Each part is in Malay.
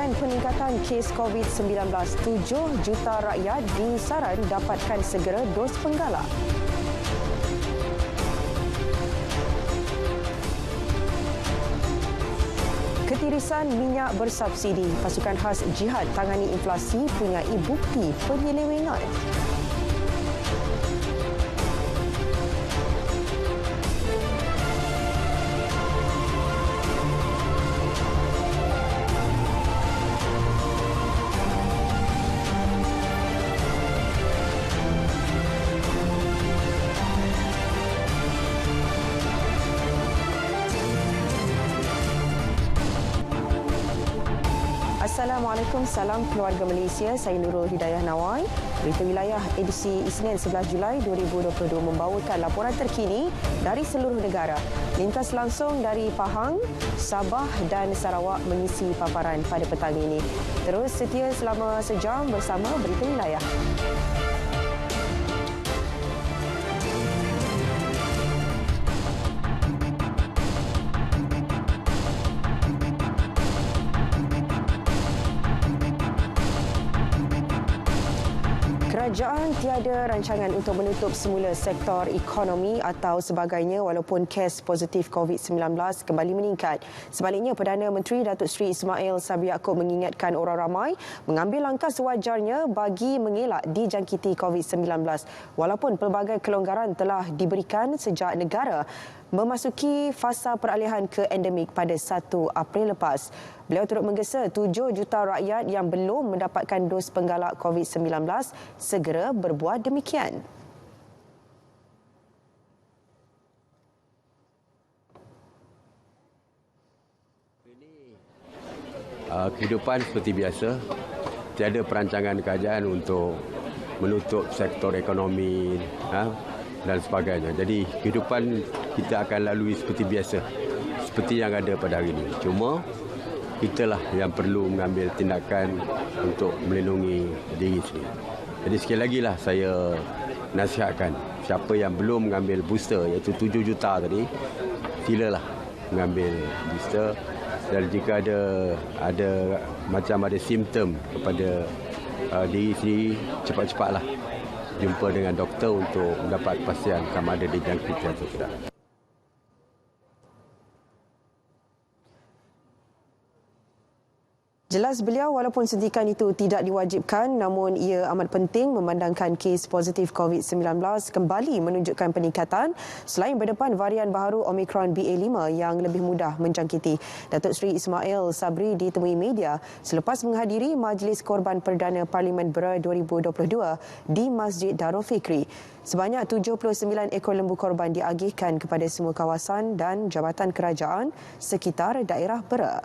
Memandangkan peningkatan kes COVID-19, 7 juta rakyat disaran dapatkan segera dos penggalak. Ketirisan minyak bersubsidi, pasukan khas jihad tangani inflasi punyai bukti penyelewengan. Assalamualaikum, salam keluarga Malaysia. Saya Nurul Hidayah Nawai. Berita Wilayah edisi Isnin 11 Julai 2022 membawakan laporan terkini dari seluruh negara. Lintas langsung dari Pahang, Sabah dan Sarawak mengisi paparan pada petang ini. Terus setia selama sejam bersama Berita Wilayah. Kerajaan tiada rancangan untuk menutup semula sektor ekonomi atau sebagainya walaupun kes positif COVID-19 kembali meningkat. Sebaliknya, Perdana Menteri Datuk Seri Ismail Sabri Yaakob mengingatkan orang ramai mengambil langkah sewajarnya bagi mengelak dijangkiti COVID-19 walaupun pelbagai kelonggaran telah diberikan sejak negara memasuki fasa peralihan ke endemik pada 1 April lepas. Beliau turut menggesa 7 juta rakyat yang belum mendapatkan dos penggalak COVID-19 segera berbuat demikian. Kehidupan seperti biasa, tiada perancangan kerajaan untuk menutup sektor ekonomi dan sebagainya. Jadi kehidupan kita akan lalui seperti biasa, seperti yang ada pada hari ini. Cuma kitalah yang perlu mengambil tindakan untuk melindungi diri sendiri. Jadi sekali lagi lah saya nasihatkan siapa yang belum mengambil booster, iaitu 7 juta tadi, silalah mengambil booster. Dan jika ada simptom kepada diri sendiri, cepat-cepatlah jumpa dengan doktor untuk mendapat kepastian sama ada dijangkiti atau tidak. Jelas beliau walaupun suntikan itu tidak diwajibkan, namun ia amat penting memandangkan kes positif COVID-19 kembali menunjukkan peningkatan selain berdepan varian baharu Omicron BA5 yang lebih mudah menjangkiti. Datuk Seri Ismail Sabri ditemui media selepas menghadiri Majlis Korban Perdana Parlimen BERA 2022 di Masjid Darul Fikri. Sebanyak 79 ekor lembu korban diagihkan kepada semua kawasan dan jabatan kerajaan sekitar daerah BERA.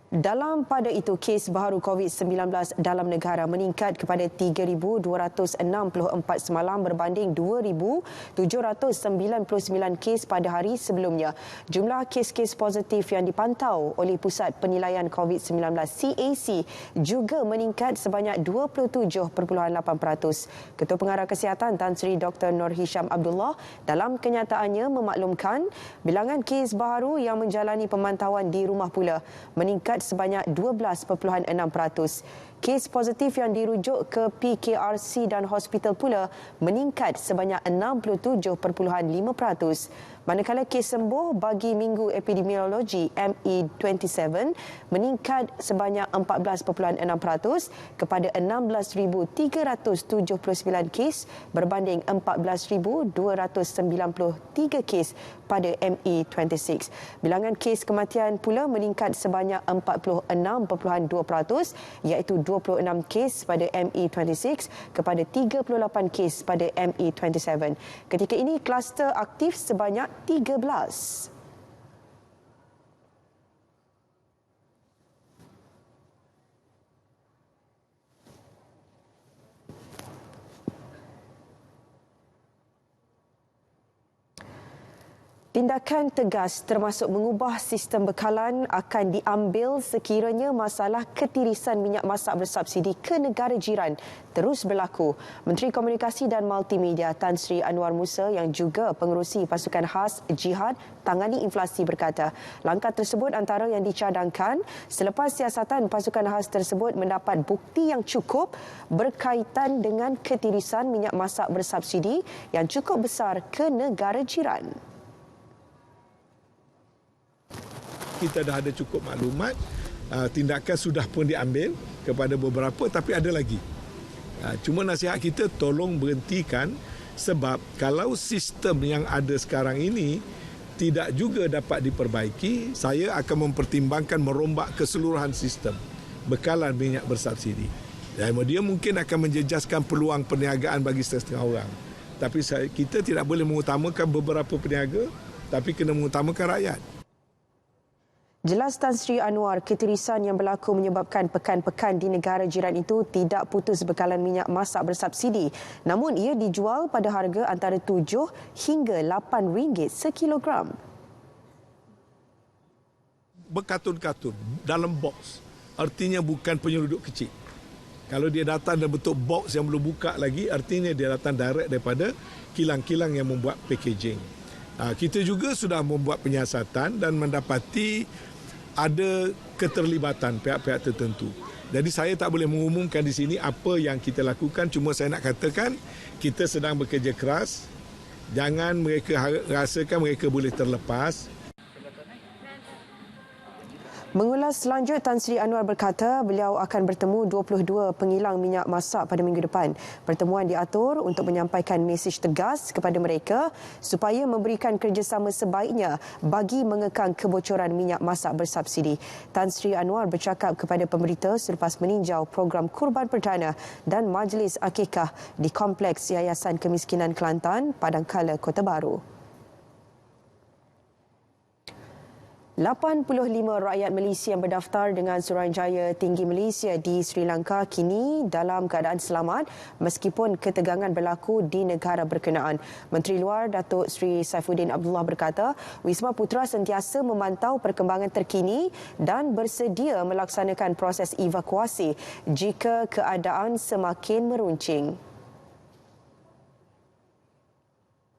Dalam pada itu, kes baharu COVID-19 dalam negara meningkat kepada 3,264 semalam berbanding 2,799 kes pada hari sebelumnya. Jumlah kes-kes positif yang dipantau oleh Pusat Penilaian COVID-19 CAC juga meningkat sebanyak 27.8%. Ketua Pengarah Kesihatan Tan Sri Dr. Nur Hisham Abdullah dalam kenyataannya memaklumkan bilangan kes baharu yang menjalani pemantauan di rumah pula meningkat sebanyak 12.6%. Kes positif yang dirujuk ke PKRC dan hospital pula meningkat sebanyak 67.5%. Manakala kes sembuh bagi minggu epidemiologi ME27 meningkat sebanyak 14.6% kepada 16,379 kes berbanding 14,293 kes pada ME26. Bilangan kes kematian pula meningkat sebanyak 46.2% iaitu 26 kes pada ME26 kepada 38 kes pada ME27. Ketika ini kluster aktif sebanyak 13. Tindakan tegas termasuk mengubah sistem bekalan akan diambil sekiranya masalah ketirisan minyak masak bersubsidi ke negara jiran terus berlaku. Menteri Komunikasi dan Multimedia Tan Sri Anwar Musa yang juga pengerusi pasukan khas Jihad Tangani Inflasi berkata, langkah tersebut antara yang dicadangkan selepas siasatan pasukan khas tersebut mendapat bukti yang cukup berkaitan dengan ketirisan minyak masak bersubsidi yang cukup besar ke negara jiran. Kita dah ada cukup maklumat, tindakan sudah pun diambil kepada beberapa, tapi ada lagi. Cuma nasihat kita tolong berhentikan, sebab kalau sistem yang ada sekarang ini tidak juga dapat diperbaiki, saya akan mempertimbangkan merombak keseluruhan sistem bekalan minyak bersubsidi. Dan dia mungkin akan menjejaskan peluang perniagaan bagi setengah orang. Tapi kita tidak boleh mengutamakan beberapa peniaga, tapi kena mengutamakan rakyat. Jelas Tan Sri Anwar, ketirisan yang berlaku menyebabkan pekan-pekan di negara jiran itu tidak putus bekalan minyak masak bersubsidi. Namun ia dijual pada harga antara 7 hingga 8 ringgit sekilogram. Berkatun-katun dalam box, artinya bukan penyelundup kecil. Kalau dia datang dalam bentuk box yang belum buka lagi, artinya dia datang direct daripada kilang-kilang yang membuat packaging. Kita juga sudah membuat penyiasatan dan mendapati ada keterlibatan pihak-pihak tertentu. Jadi saya tak boleh mengumumkan di sini apa yang kita lakukan, cuma saya nak katakan kita sedang bekerja keras. Jangan mereka rasakan mereka boleh terlepas. Mengulas lanjut, Tan Sri Anwar berkata beliau akan bertemu 22 pengilang minyak masak pada minggu depan. Pertemuan diatur untuk menyampaikan mesej tegas kepada mereka supaya memberikan kerjasama sebaiknya bagi mengekang kebocoran minyak masak bersubsidi. Tan Sri Anwar bercakap kepada pemberita selepas meninjau program Kurban Perdana dan Majlis Akikah di Kompleks Yayasan Kemiskinan Kelantan, Padangkala, Kota Baru. 85 rakyat Malaysia yang berdaftar dengan Suruhanjaya Tinggi Malaysia di Sri Lanka kini dalam keadaan selamat meskipun ketegangan berlaku di negara berkenaan. Menteri Luar Datuk Seri Saifuddin Abdullah berkata, Wisma Putra sentiasa memantau perkembangan terkini dan bersedia melaksanakan proses evakuasi jika keadaan semakin meruncing.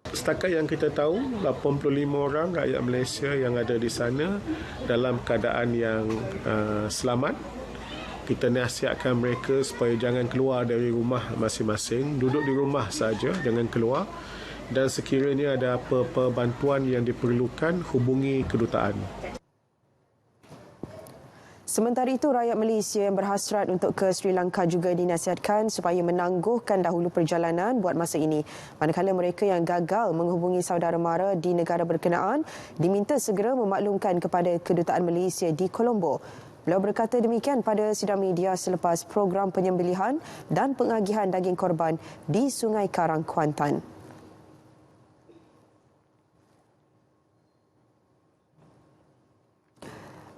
Setakat yang kita tahu, 85 orang rakyat Malaysia yang ada di sana dalam keadaan yang selamat. Kita nasihatkan mereka supaya jangan keluar dari rumah masing-masing, duduk di rumah saja, jangan keluar. Dan sekiranya ada apa-apa bantuan yang diperlukan, hubungi kedutaan. Sementara itu, rakyat Malaysia yang berhasrat untuk ke Sri Lanka juga dinasihatkan supaya menangguhkan dahulu perjalanan buat masa ini. Manakala mereka yang gagal menghubungi saudara mara di negara berkenaan diminta segera memaklumkan kepada kedutaan Malaysia di Colombo. Beliau berkata demikian pada sidang media selepas program penyembelihan dan pengagihan daging korban di Sungai Karang, Kuantan.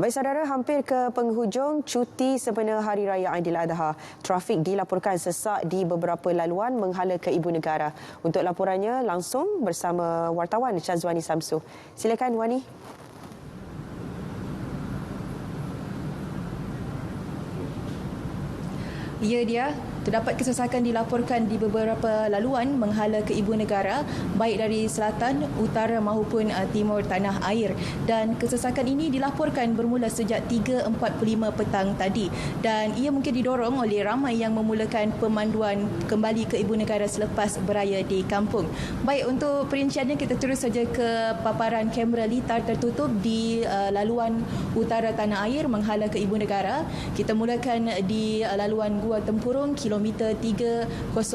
Baik saudara, hampir ke penghujung cuti sempena Hari Raya Aidiladha. Trafik dilaporkan sesak di beberapa laluan menghala ke ibu negara. Untuk laporannya langsung bersama wartawan Syazwani Samsu. Silakan Wani. Ya dia, terdapat kesesakan dilaporkan di beberapa laluan menghala ke ibu negara baik dari selatan, utara maupun timur tanah air, dan kesesakan ini dilaporkan bermula sejak 3.45 petang tadi dan ia mungkin didorong oleh ramai yang memulakan pemanduan kembali ke ibu negara selepas beraya di kampung. Baik, untuk perinciannya kita terus saja ke paparan kamera litar tertutup di laluan utara tanah air menghala ke ibu negara. Kita mulakan di laluan Gua Tempurung kilometer 305.4.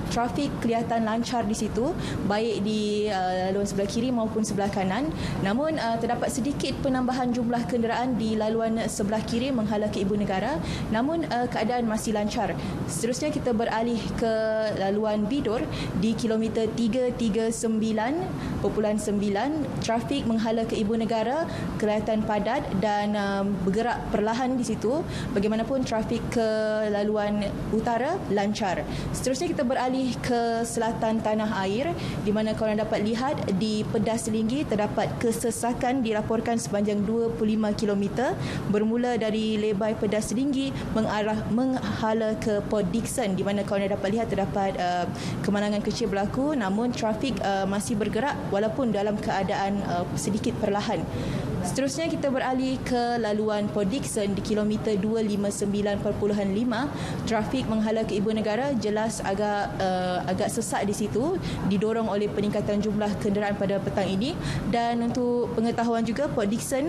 Trafik kelihatan lancar di situ, baik di laluan sebelah kiri maupun sebelah kanan. Namun terdapat sedikit penambahan jumlah kenderaan di laluan sebelah kiri menghala ke ibu negara. Namun keadaan masih lancar. Seterusnya kita beralih ke laluan Bidur di kilometer 339.9. Trafik menghala ke ibu negara kelihatan padat dan bergerak perlahan di situ. Bagaimanapun trafik ke laluan laluan utara lancar. Seterusnya kita beralih ke selatan tanah air di mana korang dapat lihat di Pedas Selinggi terdapat kesesakan dilaporkan sepanjang 25 km bermula dari Lebai Pedas Selinggi menghala ke Port Dickson di mana korang dapat lihat terdapat kemalangan kecil berlaku, namun trafik masih bergerak walaupun dalam keadaan sedikit perlahan. Seterusnya kita beralih ke laluan Port Dickson di kilometer 259.5. Trafik menghala ke Ibu Negara jelas agak sesak di situ, didorong oleh peningkatan jumlah kenderaan pada petang ini. Dan untuk pengetahuan juga, Port Dickson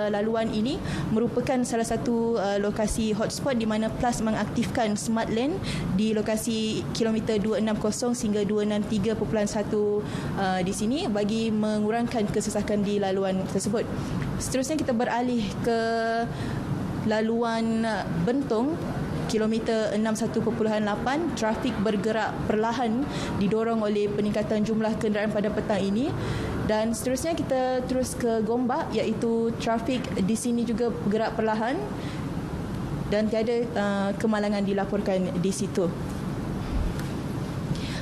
laluan ini merupakan salah satu lokasi hotspot di mana PLAS mengaktifkan Smart Lane di lokasi kilometer 260 hingga 263.1 di sini bagi mengurangkan kesesakan di laluan tersebut. Seterusnya kita beralih ke laluan Bentong kilometer 61.8. Trafik bergerak perlahan didorong oleh peningkatan jumlah kenderaan pada petang ini. Dan seterusnya kita terus ke Gombak, iaitu trafik di sini juga bergerak perlahan dan tiada kemalangan dilaporkan di situ.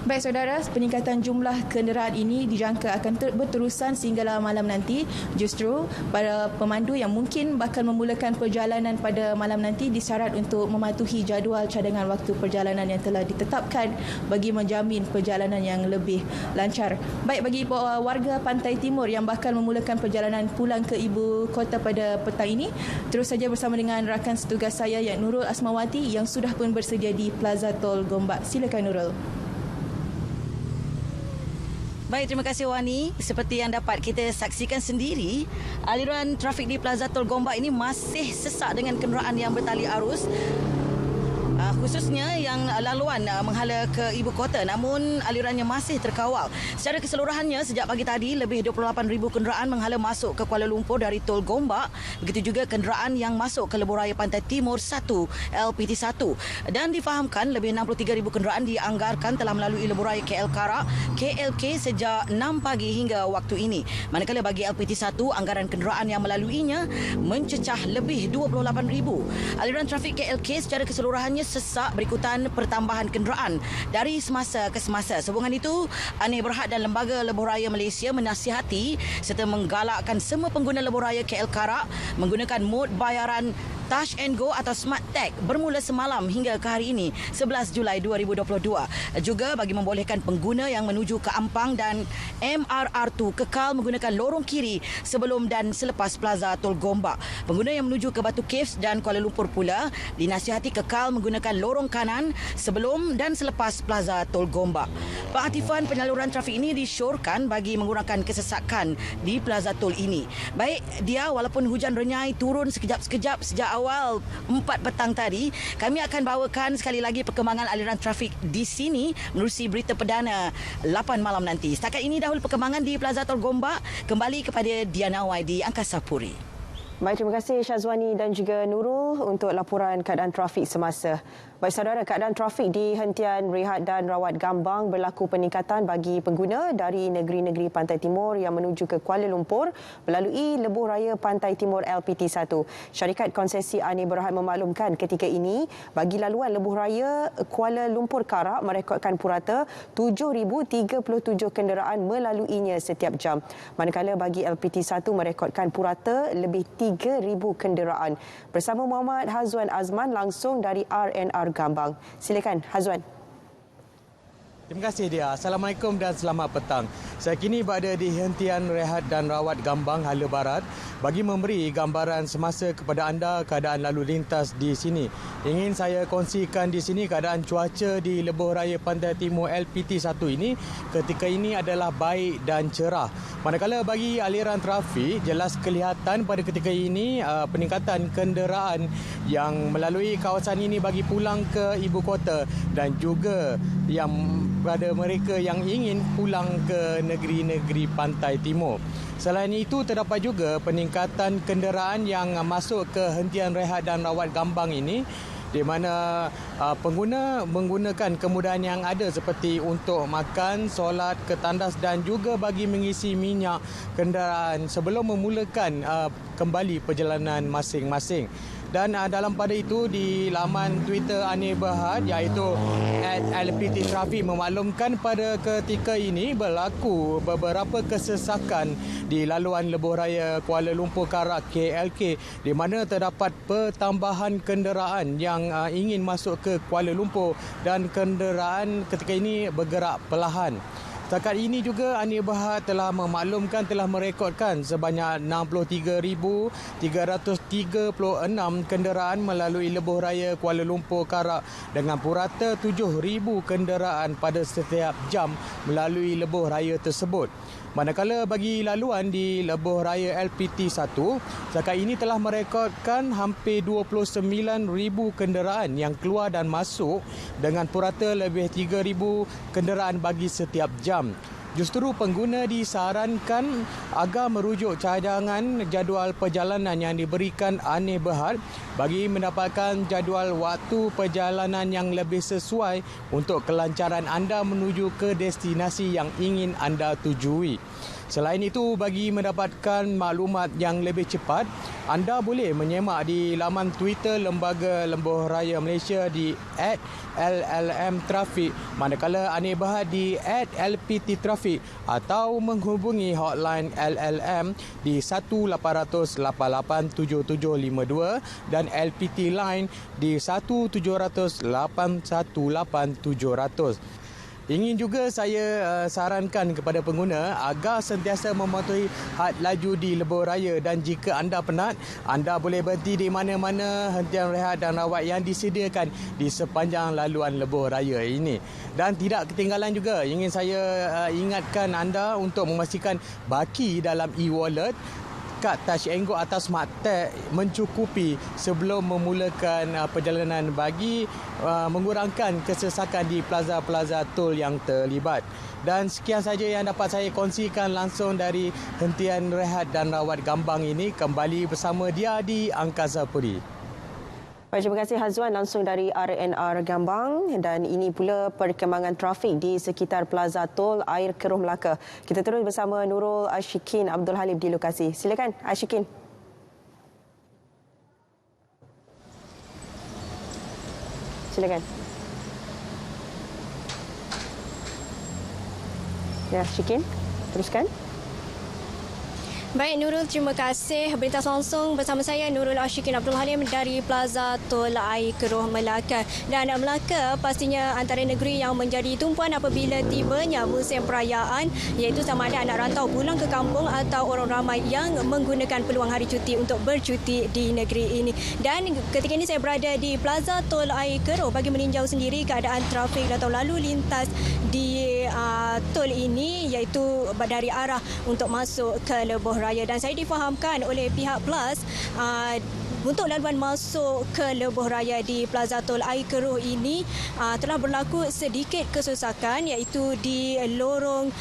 Baik saudara, peningkatan jumlah kenderaan ini dijangka akan berterusan sehinggalah malam nanti. Justru para pemandu yang mungkin bakal memulakan perjalanan pada malam nanti disyarat untuk mematuhi jadual cadangan waktu perjalanan yang telah ditetapkan bagi menjamin perjalanan yang lebih lancar. Baik, bagi warga Pantai Timur yang bakal memulakan perjalanan pulang ke ibu kota pada petang ini, terus saja bersama dengan rakan setugas saya yang Nurul Asmawati yang sudah pun bersedia di Plaza Tol Gombak. Silakan Nurul. Baik, terima kasih Wani. Seperti yang dapat kita saksikan sendiri, aliran trafik di Plaza Tol Gombak ini masih sesak dengan kenderaan yang bertali arus. Khususnya yang laluan menghala ke ibu kota, namun alirannya masih terkawal. Secara keseluruhannya, sejak pagi tadi lebih 28,000 kenderaan menghala masuk ke Kuala Lumpur dari Tol Gombak. Begitu juga kenderaan yang masuk ke Lebuhraya Pantai Timur 1 LPT1. Dan difahamkan lebih 63,000 kenderaan dianggarkan telah melalui Lebuhraya KL Karak KLK sejak 6 pagi hingga waktu ini. Manakala bagi LPT1, anggaran kenderaan yang melaluinya mencecah lebih 28,000. Aliran trafik KLK secara keseluruhannya sesak berikutan pertambahan kenderaan dari semasa ke semasa. Sehubungan itu, Anir Berhad dan Lembaga Lebuhraya Malaysia menasihati serta menggalakkan semua pengguna Lebuhraya KL Karak menggunakan mod bayaran Touch and Go atau Smart Tag bermula semalam hingga ke hari ini 11 Julai 2022. Juga bagi membolehkan pengguna yang menuju ke Ampang dan MRR2 kekal menggunakan lorong kiri sebelum dan selepas Plaza Tol Gombak. Pengguna yang menuju ke Batu Caves dan Kuala Lumpur pula dinasihati kekal menggunakan lorong kanan sebelum dan selepas Plaza Tol Gombak. Pengaktifan penyaluran trafik ini disyorkan bagi mengurangkan kesesakan di Plaza Tol ini. Baik dia, walaupun hujan renyai turun sekejap-sekejap sejak awal 4 petang tadi, kami akan bawakan sekali lagi perkembangan aliran trafik di sini menerusi berita perdana 8 malam nanti. Setakat ini dahulu perkembangan di Plaza Tol Gombak. Kembali kepada Diana Wai di Angkasa Puri. Baik, terima kasih Syazwani dan juga Nurul untuk laporan keadaan trafik semasa. Baik saudara, keadaan trafik di hentian rehat dan rawat Gambang berlaku peningkatan bagi pengguna dari negeri-negeri Pantai Timur yang menuju ke Kuala Lumpur melalui Lebuhraya Pantai Timur LPT1. Syarikat Konsesi Anir Berhad memaklumkan ketika ini bagi laluan Lebuhraya Kuala Lumpur Karak merekodkan purata 7,037 kenderaan melaluinya setiap jam. Manakala bagi LPT1 merekodkan purata lebih 3,000 kenderaan. Bersama Muhammad Hazwan Azman langsung dari RNR Gambang. Silakan Hazwan. Terima kasih dia. Assalamualaikum dan selamat petang. Saya kini berada di hentian rehat dan rawat Gambang Hala Barat bagi memberi gambaran semasa kepada anda keadaan lalu lintas di sini. Ingin saya kongsikan di sini keadaan cuaca di Lebuhraya Pantai Timur LPT1 ini ketika ini adalah baik dan cerah. Manakala bagi aliran trafik, jelas kelihatan pada ketika ini peningkatan kenderaan yang melalui kawasan ini bagi pulang ke ibu kota dan juga yang pada mereka yang ingin pulang ke negeri-negeri Pantai Timur. Selain itu, terdapat juga peningkatan kenderaan yang masuk ke hentian rehat dan rawat Gambang ini di mana pengguna menggunakan kemudahan yang ada seperti untuk makan, solat ke tandas dan juga bagi mengisi minyak kenderaan sebelum memulakan kembali perjalanan masing-masing. Dan dalam pada itu di laman Twitter Anir Berhad iaitu @LPT Traffic memaklumkan pada ketika ini berlaku beberapa kesesakan di laluan lebuh raya Kuala Lumpur Karak KLK di mana terdapat pertambahan kenderaan yang ingin masuk ke Kuala Lumpur dan kenderaan ketika ini bergerak perlahan. Setakat ini juga Anir Berhad telah memaklumkan telah merekodkan sebanyak 63,336 kenderaan melalui lebuh raya Kuala Lumpur Karak dengan purata 7,000 kenderaan pada setiap jam melalui lebuh raya tersebut. Manakala bagi laluan di lebuh raya LPT1, setakat ini telah merekodkan hampir 29,000 kenderaan yang keluar dan masuk dengan purata lebih 3,000 kenderaan bagi setiap jam. Justru pengguna disarankan agar merujuk cadangan jadual perjalanan yang diberikan Anir Berhad bagi mendapatkan jadual waktu perjalanan yang lebih sesuai untuk kelancaran anda menuju ke destinasi yang ingin anda tujui. Selain itu, bagi mendapatkan maklumat yang lebih cepat, anda boleh menyemak di laman Twitter Lembaga Lebuh Raya Malaysia di @LLM Traffic, manakala Anir Berhad di @LPT Traffic atau menghubungi hotline LLM di 1-800-887752 dan LPT Line di 1-700-818-700. Ingin juga saya sarankan kepada pengguna agar sentiasa mematuhi had laju di lebuh raya dan jika anda penat, anda boleh berhenti di mana-mana hentian rehat dan rawat yang disediakan di sepanjang laluan lebuh raya ini. Dan tidak ketinggalan juga, ingin saya ingatkan anda untuk memastikan baki dalam e-wallet, kad Touch 'n Go atau Smart Tag mencukupi sebelum memulakan perjalanan bagi mengurangkan kesesakan di plaza-plaza tol yang terlibat. Dan sekian saja yang dapat saya kongsikan langsung dari hentian rehat dan rawat Gambang ini. Kembali bersama dia di Angkasa Puri. Baik, terima kasih Hazwan langsung dari RNR Gambang, dan ini pula perkembangan trafik di sekitar Plaza Tol Air Keruh Melaka. Kita terus bersama Nurul Ashikin Abdul Halim di lokasi. Silakan Ashikin. Silakan. Ya, Ashikin, teruskan. Baik Nurul, terima kasih. Berita langsung bersama saya Nurul Ashikin Abdul Halim dari Plaza Tol Air Keruh Melaka. Dan Melaka pastinya antara negeri yang menjadi tumpuan apabila tibanya musim perayaan, iaitu sama ada anak rantau pulang ke kampung atau orang ramai yang menggunakan peluang hari cuti untuk bercuti di negeri ini. Dan ketika ini saya berada di Plaza Tol Air Keruh bagi meninjau sendiri keadaan trafik atau lalu lintas di tol ini, iaitu dari arah untuk masuk ke lebuh raya. Dan saya difahamkan oleh pihak PLAS untuk laluan masuk ke lebuh raya di Plaza Tol Air Keruh ini telah berlaku sedikit kesesakan, iaitu di lorong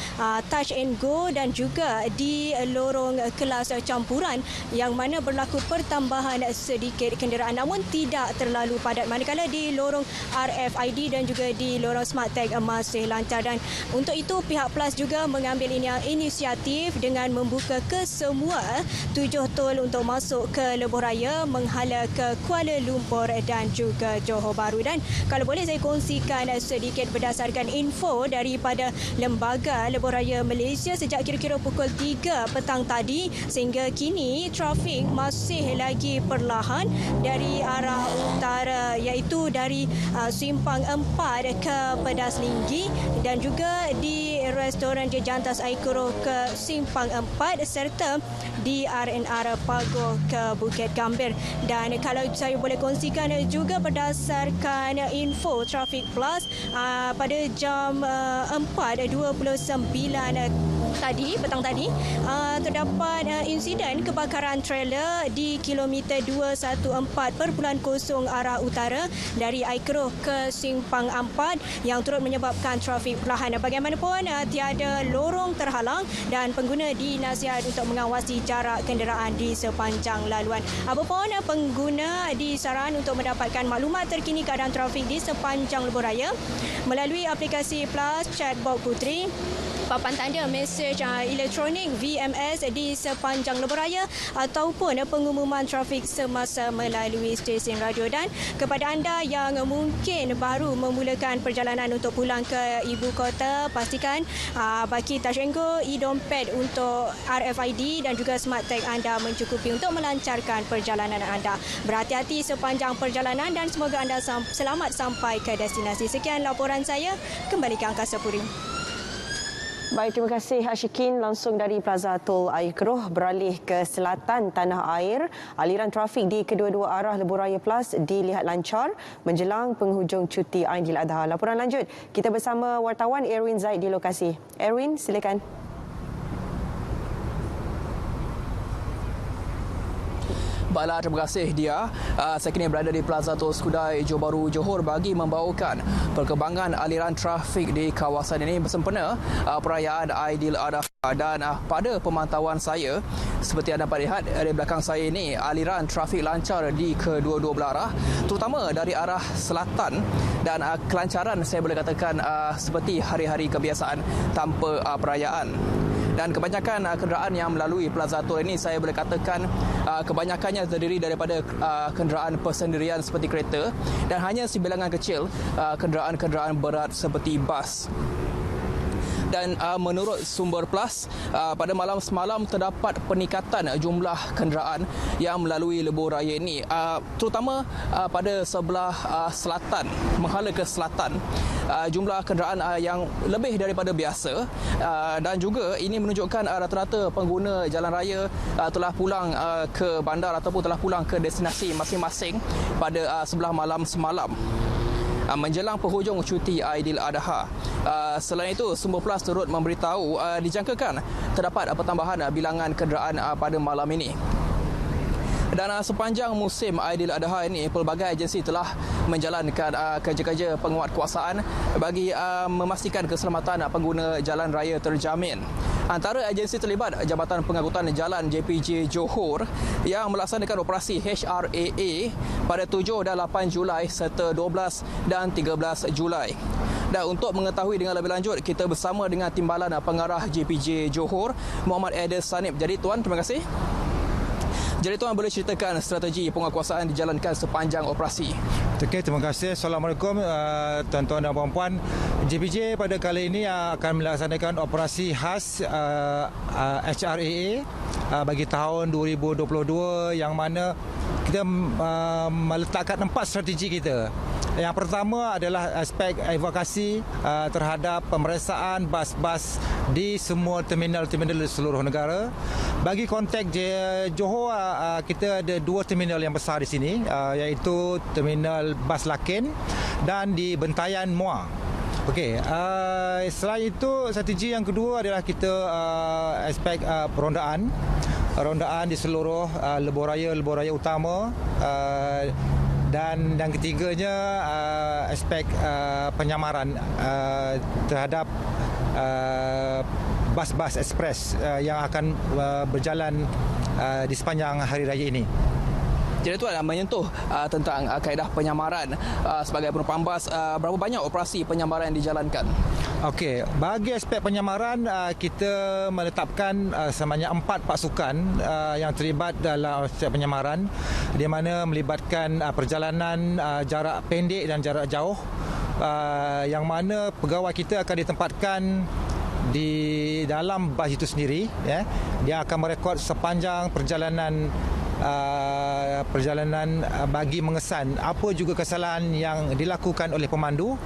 Touch 'n Go dan juga di lorong kelas campuran yang mana berlaku pertambahan sedikit kenderaan namun tidak terlalu padat, manakala di lorong RFID dan juga di lorong Smart Tag masih lancar. Dan untuk itu pihak PLAS juga mengambil inisiatif dengan membuka ke semua 7 tol untuk masuk ke lebuh raya menghala ke Kuala Lumpur dan juga Johor Bahru. Dan kalau boleh saya kongsikan sedikit berdasarkan info daripada Lembaga Lebuh Raya Malaysia sejak kira-kira pukul 3 petang tadi sehingga kini trafik masih lagi perlahan dari arah utara, iaitu dari Simpang 4 ke Pedas Linggi dan juga di restoran Jejantas Air Keruh ke Simpang 4 serta di RNR Pagoh ke Bukit Gambir. Dan kalau saya boleh kongsikan juga berdasarkan info Traffic Plus pada jam 4.29 petang tadi terdapat insiden kebakaran trailer di kilometer 214.0 arah utara dari Air Keruh ke Simpang 4 yang turut menyebabkan trafik perlahan. Bagaimanapun tiada lorong terhalang dan pengguna dinasihat untuk mengawasi jarak kenderaan di sepanjang laluan. Apapun pengguna disaran untuk mendapatkan maklumat terkini keadaan trafik di sepanjang lebuh raya melalui aplikasi Plus Chatbot Puteri papan tanda mesej elektronik VMS di sepanjang lebuh raya ataupun pengumuman trafik semasa melalui stesen radio. Dan kepada anda yang mungkin baru memulakan perjalanan untuk pulang ke ibu kota, pastikan baki Tashengo, e-dompet untuk RFID dan juga smart tag anda mencukupi untuk melancarkan perjalanan anda. Berhati-hati sepanjang perjalanan dan semoga anda selamat sampai ke destinasi. Sekian laporan saya, kembali ke Angkasa Puri. Baik, terima kasih Hashikin. Langsung dari Plaza Tol Air Keruh beralih ke selatan tanah air. Aliran trafik di kedua-dua arah Lebuh Raya Plus dilihat lancar menjelang penghujung cuti Aidiladha. Laporan lanjut, kita bersama wartawan Erwin Zaid di lokasi. Erwin, silakan. Baiklah, terima kasih Dia. Saya kini berada di Plaza Tol Skudai Johor Bahru Johor bagi membawakan perkembangan aliran trafik di kawasan ini bersempena perayaan Aidiladha. Dan pada pemantauan saya, seperti anda dapat lihat di belakang saya ini, aliran trafik lancar di kedua-dua belah arah, terutama dari arah selatan, dan kelancaran saya boleh katakan seperti hari-hari kebiasaan tanpa perayaan. Dan kebanyakan kenderaan yang melalui Plaza Tol ini saya boleh katakan kebanyakannya terdiri daripada kenderaan persendirian seperti kereta dan hanya sebilangan kecil kenderaan-kenderaan berat seperti bas. Dan menurut Sumber Plus, pada malam semalam terdapat peningkatan jumlah kenderaan yang melalui lebuh raya ini, terutama pada sebelah selatan, menghala ke selatan. Jumlah kenderaan yang lebih daripada biasa, dan juga ini menunjukkan rata-rata pengguna jalan raya telah pulang ke bandar ataupun telah pulang ke destinasi masing-masing pada sebelah malam semalam menjelang penghujung cuti Aidiladha. Selain itu, Sumber Plus turut memberitahu dijangkakan terdapat pertambahan bilangan kenderaan pada malam ini. Dan sepanjang musim Aidiladha ini, pelbagai agensi telah menjalankan kerja-kerja penguatkuasaan bagi memastikan keselamatan pengguna jalan raya terjamin. Antara agensi terlibat Jabatan Pengangkutan Jalan JPJ Johor yang melaksanakan operasi HRAA pada 7 dan 8 Julai serta 12 dan 13 Julai. Dan untuk mengetahui dengan lebih lanjut, kita bersama dengan Timbalan Pengarah JPJ Johor, Muhammad Eder Sanib. Jadi Tuan, terima kasih. Jadi Tuan boleh ceritakan strategi penguatkuasaan dijalankan sepanjang operasi. Okey, terima kasih. Assalamualaikum tuan-tuan dan puan-puan. JPJ pada kali ini akan melaksanakan operasi khas HRAA bagi tahun 2022 yang mana kita meletakkan 4 strategi kita. Yang pertama adalah aspek evakuasi terhadap pemeriksaan bas-bas di semua terminal-terminal di seluruh negara. Bagi konteks Johor, kita ada 2 terminal yang besar di sini, iaitu terminal Bas Lakin dan di Bentayan Muar. Okey, selain itu strategi yang kedua adalah kita aspek perondaan di seluruh lebuh raya utama. Dan ketiganya aspek penyamaran terhadap bas-bas ekspres yang akan berjalan di sepanjang hari raya ini. Jadi Tuan, menyentuh tentang kaedah penyamaran sebagai penumpang bas, berapa banyak operasi penyamaran yang dijalankan? Okey, bagi aspek penyamaran, kita menetapkan sebanyak 4 pasukan yang terlibat dalam aspek penyamaran, di mana melibatkan perjalanan jarak pendek dan jarak jauh, yang mana pegawai kita akan ditempatkan di dalam bas itu sendiri. Dia akan merekod sepanjang perjalanan bagi mengesan apa juga kesalahan yang dilakukan oleh pemandu,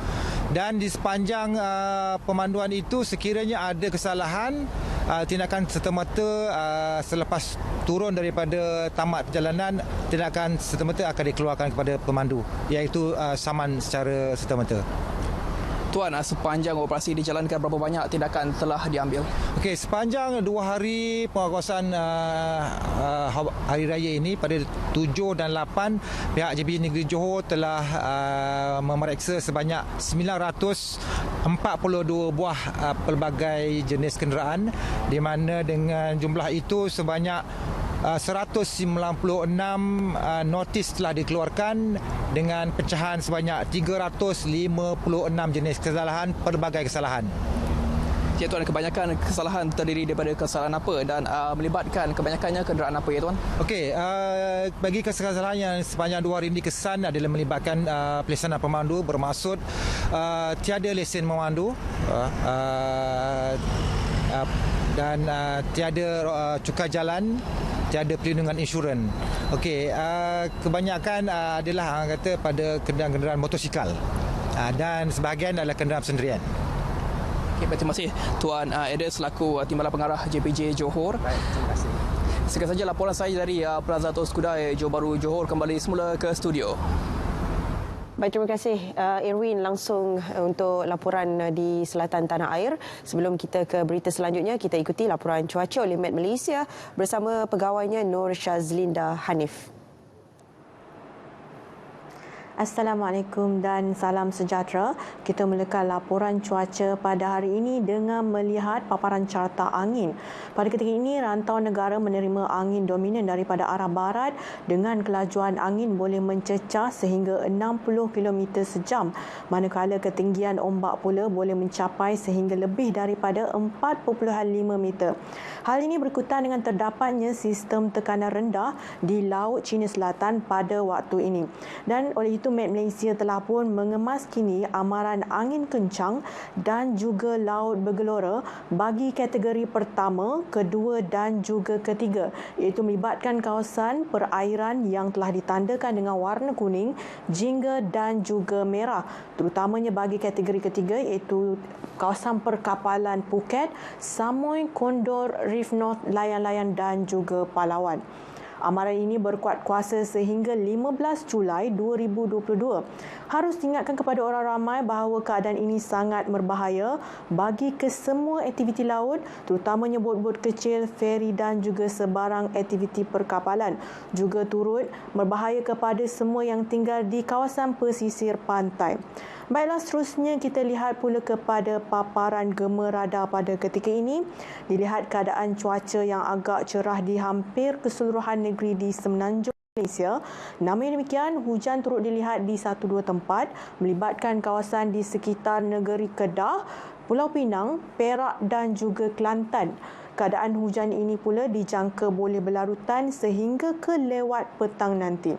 dan di sepanjang pemanduan itu sekiranya ada kesalahan, tindakan serta-merta selepas turun daripada tamat perjalanan, tindakan serta-merta akan dikeluarkan kepada pemandu, iaitu saman secara serta-merta. Tuan, sepanjang operasi dijalankan, berapa banyak tindakan telah diambil? Okey, sepanjang 2 hari penguatkuasaan hari raya ini, pada 7 dan 8, pihak JPJ Negeri Johor telah memeriksa sebanyak 942 buah pelbagai jenis kenderaan, di mana dengan jumlah itu sebanyak 196 notis telah dikeluarkan dengan pecahan sebanyak 356 jenis kesalahan, pelbagai kesalahan. Ya Tuan, kebanyakan kesalahan terdiri daripada kesalahan apa dan melibatkan kebanyakannya kenderaan apa ya Tuan? Okey, bagi kesalahan yang sepanjang 2 hari ini kesan adalah melibatkan pelaksanaan pemandu bermaksud tiada lesen memandu dan tiada cukai jalan, tiada perlindungan insurans. Okey, kebanyakan adalah orang kata pada kenderaan motosikal dan sebahagian adalah kenderaan sendirian. Okay, terima kasih Tuan Eder selaku Timbalan Pengarah JPJ Johor. Baik, terima kasih. Sekian saja laporan saya dari Plaza Tos Kudai Johor Bahru Johor. Kembali semula ke studio. Baik, terima kasih Irwin langsung untuk laporan di selatan tanah air. Sebelum kita ke berita selanjutnya, kita ikuti laporan cuaca oleh Met Malaysia bersama pegawainya Nur Shazlinda Hanif. Assalamualaikum dan salam sejahtera. Kita mulakan laporan cuaca pada hari ini dengan melihat paparan carta angin. Pada ketika ini, rantau negara menerima angin dominan daripada arah barat dengan kelajuan angin boleh mencecah sehingga 60 km sejam, manakala ketinggian ombak pula boleh mencapai sehingga lebih daripada 4.5 meter. Hal ini berkaitan dengan terdapatnya sistem tekanan rendah di Laut Cina Selatan pada waktu ini. Dan oleh itu Met Malaysia telah pun mengemas kini amaran angin kencang dan juga laut bergelora bagi kategori pertama, kedua dan juga ketiga, iaitu melibatkan kawasan perairan yang telah ditandakan dengan warna kuning, jingga dan juga merah, terutamanya bagi kategori ketiga iaitu kawasan perkapalan Phuket, Samoy, Condor, Reef North, Layan-Layan dan juga Palawan. Amaran ini berkuat kuasa sehingga 15 Julai 2022. Harus diingatkan kepada orang ramai bahawa keadaan ini sangat berbahaya bagi kesemua aktiviti laut, terutamanya bot-bot kecil, feri dan juga sebarang aktiviti perkapalan. Juga turut berbahaya kepada semua yang tinggal di kawasan pesisir pantai. Baiklah, seterusnya kita lihat pula kepada paparan gema radar pada ketika ini. Dilihat keadaan cuaca yang agak cerah di hampir keseluruhan negeri di Semenanjung Malaysia. Namun demikian, hujan turut dilihat di 1-2 tempat melibatkan kawasan di sekitar negeri Kedah, Pulau Pinang, Perak dan juga Kelantan. Keadaan hujan ini pula dijangka boleh berlarutan sehingga ke lewat petang nanti.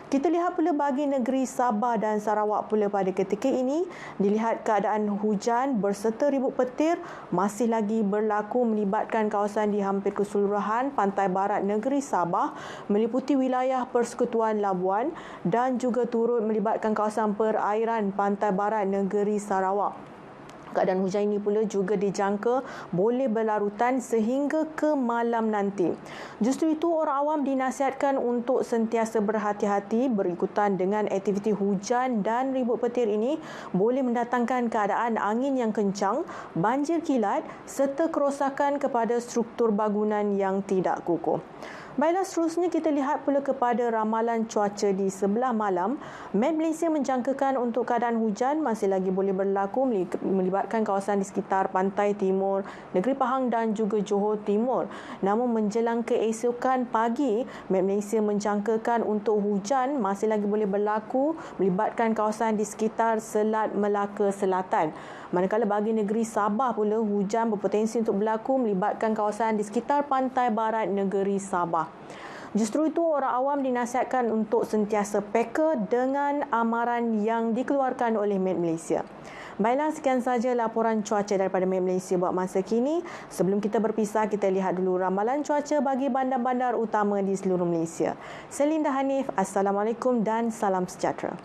Kita lihat pula bagi negeri Sabah dan Sarawak pula pada ketika ini, dilihat keadaan hujan berserta ribut petir masih lagi berlaku melibatkan kawasan di hampir keseluruhan pantai barat negeri Sabah, meliputi wilayah Persekutuan Labuan dan juga turut melibatkan kawasan perairan pantai barat negeri Sarawak. Keadaan hujan ini pula juga dijangka boleh berlarutan sehingga ke malam nanti. Justru itu, orang awam dinasihatkan untuk sentiasa berhati-hati berikutan dengan aktiviti hujan dan ribut petir ini boleh mendatangkan keadaan angin yang kencang, banjir kilat serta kerosakan kepada struktur bangunan yang tidak kukuh. Baiklah, seterusnya kita lihat pula kepada ramalan cuaca di sebelah malam. Met Malaysia menjangkakan untuk keadaan hujan masih lagi boleh berlaku melibatkan kawasan di sekitar pantai timur, Negeri Pahang dan juga Johor Timur. Namun menjelang keesokan pagi, Met Malaysia menjangkakan untuk hujan masih lagi boleh berlaku melibatkan kawasan di sekitar Selat Melaka Selatan. Manakala bagi negeri Sabah pula, hujan berpotensi untuk berlaku melibatkan kawasan di sekitar pantai barat negeri Sabah. Justru itu, orang awam dinasihatkan untuk sentiasa peka dengan amaran yang dikeluarkan oleh Met Malaysia. Baiklah, sekian saja laporan cuaca daripada Met Malaysia buat masa kini. Sebelum kita berpisah, kita lihat dulu ramalan cuaca bagi bandar-bandar utama di seluruh Malaysia. Saya Linda Hanif, Assalamualaikum dan salam sejahtera.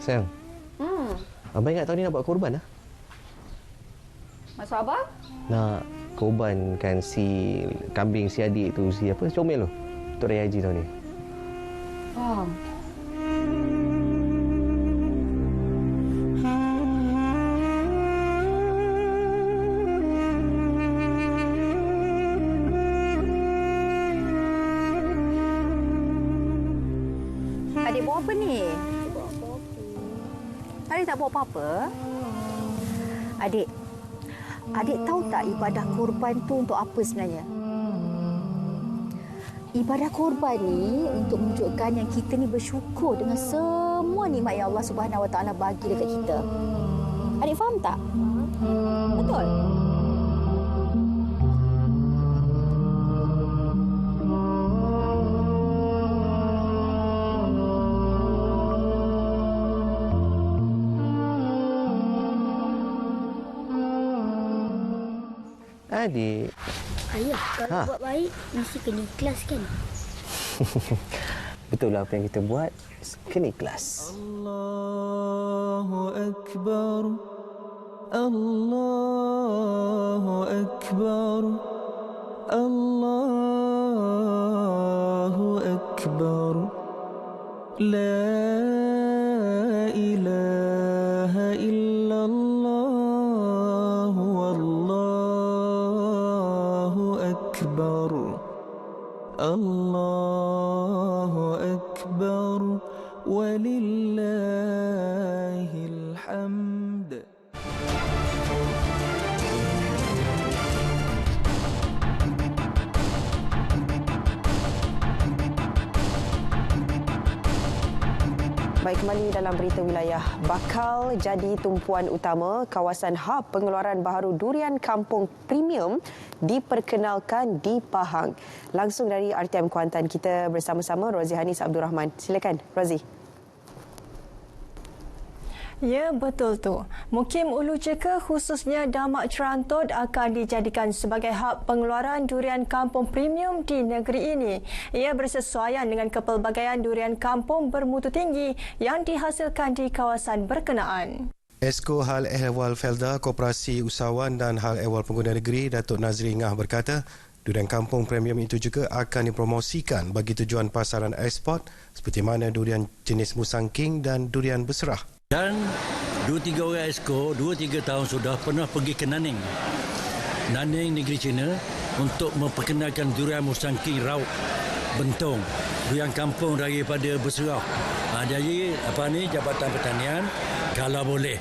Sayang. Abang ingat tahun ni nak buat korban lah. Maksud abang? Nak korbankan si kambing si adik tu, si apa, comel tu. Untuk Raya Haji tahun ni. Faham. Adik bawa apa ni? Adik tak bawa apa-apa? Adik tahu tak ibadah korban tu untuk apa sebenarnya? Ibadah korban ni untuk menunjukkan yang kita ni bersyukur dengan semua nikmat yang Allah Subhanahu Wa Taala bagi dekat kita. Adik faham tak? Betul? Adik. Ayah, kalau buat baik, mesti kena ikhlas kan? Betul lah apa yang kita buat, kena ikhlas. Allahu Akbar. Allahu Akbar. Allahu Akbar. La ilaha illallah wallahu akbar. Allahu akbar walillahil hamd. Baik, kembali dalam berita wilayah. Bakal jadi tumpuan utama kawasan hub pengeluaran baharu durian kampung premium diperkenalkan di Pahang. Langsung dari RTM Kuantan, kita bersama-sama Rozi Hanis Abdul Rahman. Silakan, Rozi. Ya, betul tu. Mukim Ulu Jeka khususnya Damak Cerantut akan dijadikan sebagai hub pengeluaran durian kampung premium di negeri ini. Ia bersesuaian dengan kepelbagaian durian kampung bermutu tinggi yang dihasilkan di kawasan berkenaan. Esko Hal Ehwal Felda Koperasi Usahawan dan Hal Ehwal Pengguna Negeri Datuk Nazri Ngah berkata, durian kampung premium itu juga akan dipromosikan bagi tujuan pasaran ekspor seperti mana durian jenis Musang King dan durian berserah. Dan 2-3 orang esko 2-3 tahun sudah pernah pergi ke Nanning negeri China untuk memperkenalkan durian Musang King Rauk Bentong, durian kampung daripada berserah. Jadi Jabatan Pertanian kalau boleh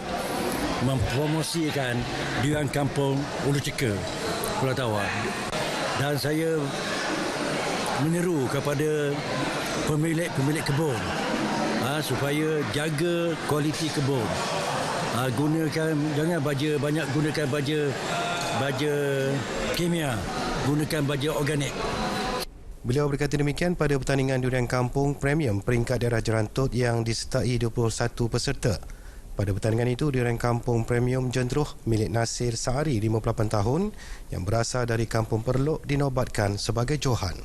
mempromosikan durian kampung Ulu Jeka, Pulau Tawar. Dan saya menyeru kepada pemilik kebun supaya jaga kualiti kebun. Jangan gunakan baja kimia, gunakan baja organik. Beliau berkata demikian pada pertandingan durian kampung premium peringkat daerah Jerantut yang disertai 21 peserta. Pada pertandingan itu, durian kampung premium Jendruh milik Nasir Saari 58 tahun yang berasal dari Kampung Perluk dinobatkan sebagai Johan.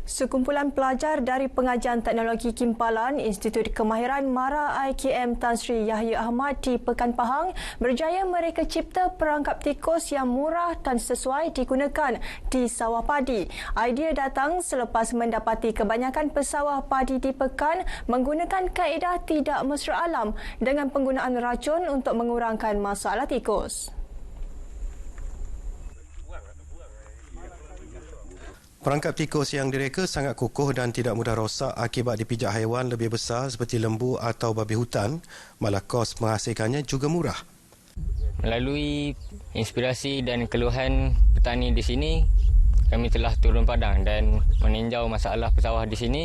Sekumpulan pelajar dari Pengajian Teknologi Kimpalan Institut Kemahiran MARA IKM Tan Sri Yahya Ahmad di Pekan Pahang berjaya mereka cipta perangkap tikus yang murah dan sesuai digunakan di sawah padi. Idea datang selepas mendapati kebanyakan pesawah padi di Pekan menggunakan kaedah tidak mesra alam dengan penggunaan racun untuk mengurangkan masalah tikus. Perangkap tikus yang direka sangat kukuh dan tidak mudah rosak akibat dipijak haiwan lebih besar seperti lembu atau babi hutan, malah kos menghasilkannya juga murah. Melalui inspirasi dan keluhan petani di sini, kami telah turun padang dan meninjau masalah pesawah di sini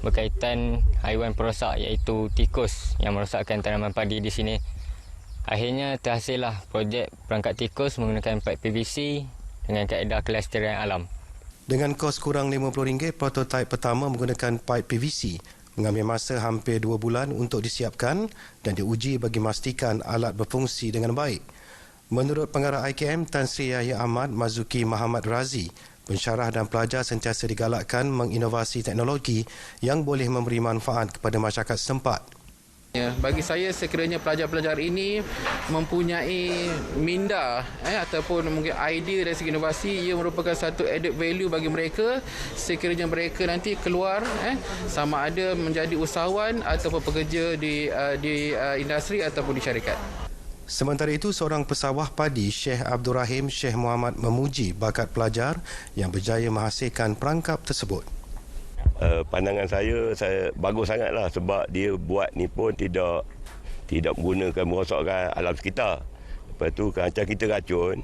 berkaitan haiwan perosak iaitu tikus yang merosakkan tanaman padi di sini. Akhirnya terhasillah projek perangkap tikus menggunakan pipe PVC dengan kaedah kelestarian alam. Dengan kos kurang RM50, prototipe pertama menggunakan pipe PVC mengambil masa hampir 2 bulan untuk disiapkan dan diuji bagi memastikan alat berfungsi dengan baik. Menurut pengarah IKM Tan Sri Yahya Ahmad Mazuki Muhammad Razi, Pensyarah dan pelajar sentiasa digalakkan menginovasi teknologi yang boleh memberi manfaat kepada masyarakat setempat. Bagi saya, sekiranya pelajar-pelajar ini mempunyai minda ataupun mungkin idea dari segi inovasi, ia merupakan satu added value bagi mereka sekiranya mereka nanti keluar sama ada menjadi usahawan ataupun pekerja di industri ataupun di syarikat. Sementara itu, seorang pesawah padi Syekh Abdul Rahim Syekh Muhammad memuji bakat pelajar yang berjaya menghasilkan perangkap tersebut. Pandangan saya bagus sangatlah sebab dia buat ni pun tidak menggunakan merosakkan alam sekitar. Lepas tu macam kita racun,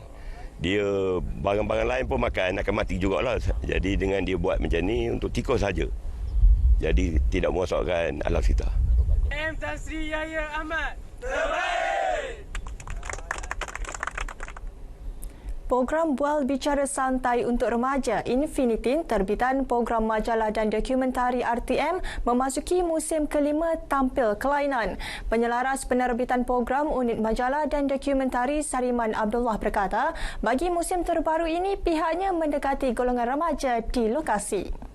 dia barang-barang lain pun akan mati jugalah. Jadi dengan dia buat macam ni untuk tikus saja. Jadi tidak merosakkan alam sekitar. Tan Sri Yahya Ahmad terbaik. Program Bual Bicara Santai untuk Remaja Infinitin terbitan program majalah dan dokumentari RTM memasuki musim kelima tampil kelainan. Penyelaras penerbitan program unit majalah dan dokumentari Sariman Abdullah berkata, bagi musim terbaru ini pihaknya mendekati golongan remaja di lokasi.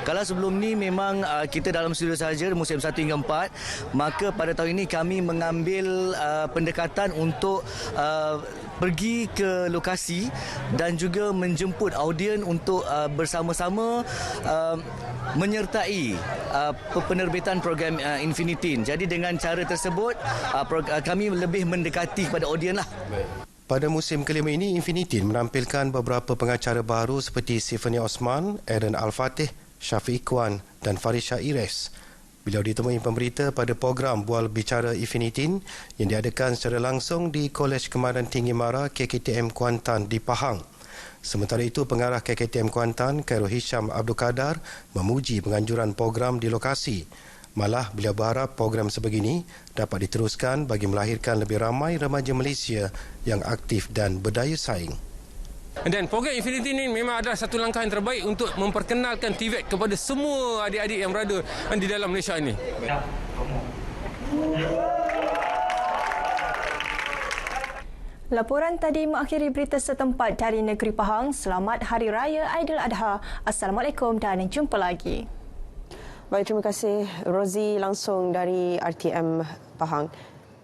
Kalau sebelum ni memang kita dalam studio saja musim 1 hingga 4, maka pada tahun ini kami mengambil pendekatan untuk pergi ke lokasi dan juga menjemput audien untuk bersama-sama menyertai penerbitan program Infinitin. Jadi dengan cara tersebut kami lebih mendekati kepada audien lah. Pada musim kelima ini, Infinitin menampilkan beberapa pengacara baru seperti Sifani Osman, Aaron Al-Fatih, Syafiq Ikhwan dan Farisha Ires. Beliau ditemui pemberita pada program Bual Bicara Infinitin yang diadakan secara langsung di Kolej Kemahiran Tinggi Mara KKTM Kuantan di Pahang. Sementara itu, pengarah KKTM Kuantan, Khairul Hisham Abdul Qadar, memuji penganjuran program di lokasi. Malah beliau berharap program sebegini dapat diteruskan bagi melahirkan lebih ramai remaja Malaysia yang aktif dan berdaya saing. Dan program Infinity ini memang adalah satu langkah yang terbaik untuk memperkenalkan TVET kepada semua adik-adik yang berada di dalam Malaysia ini. Laporan tadi mengakhiri berita setempat dari negeri Pahang. Selamat Hari Raya Aidiladha. Assalamualaikum dan jumpa lagi. Baik, terima kasih Rozi langsung dari RTM Pahang.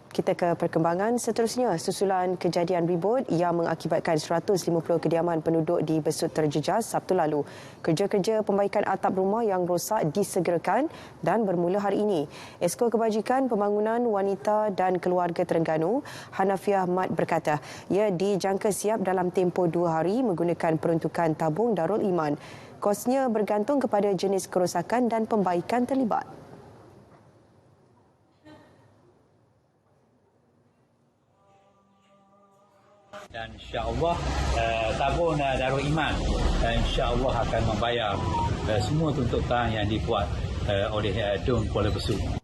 Kita ke perkembangan seterusnya. Susulan kejadian ribut yang mengakibatkan 150 kediaman penduduk di Besut terjejas Sabtu lalu. Kerja-kerja pembaikan atap rumah yang rosak disegerakan dan bermula hari ini. Esko Kebajikan Pembangunan Wanita dan Keluarga Terengganu, Hanafiah Mat berkata, ia dijangka siap dalam tempoh 2 hari menggunakan peruntukan tabung Darul Iman. Kosnya bergantung kepada jenis kerosakan dan pembaikan terlibat. Dan insya-Allah tabung Darul Iman insya-Allah akan membayar semua tuntutan yang dibuat oleh Dun Kuala Besut.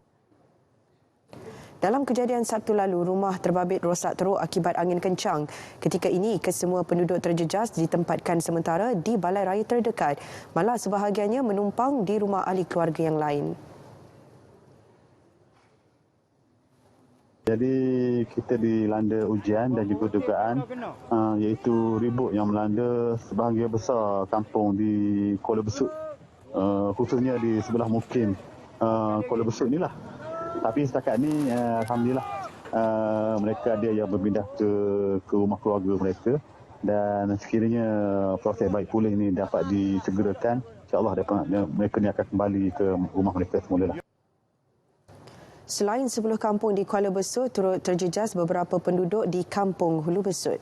Dalam kejadian Sabtu lalu, rumah terbabit rosak teruk akibat angin kencang. Ketika ini, kesemua penduduk terjejas ditempatkan sementara di balai raya terdekat. Malah sebahagiannya menumpang di rumah ahli keluarga yang lain. Jadi kita dilanda ujian dan juga dugaan iaitu ribut yang melanda sebahagian besar kampung di Kuala Besut, khususnya di sebelah Mukim Kuala Besut inilah. Tapi setakat ni alhamdulillah mereka ada yang berpindah ke rumah keluarga mereka dan sekiranya proses baik pulih ini dapat disegerakan, insya-Allah mereka ni akan kembali ke rumah mereka semula. Selain 10 kampung di Kuala Besut, turut terjejas beberapa penduduk di Kampung Hulu Besut.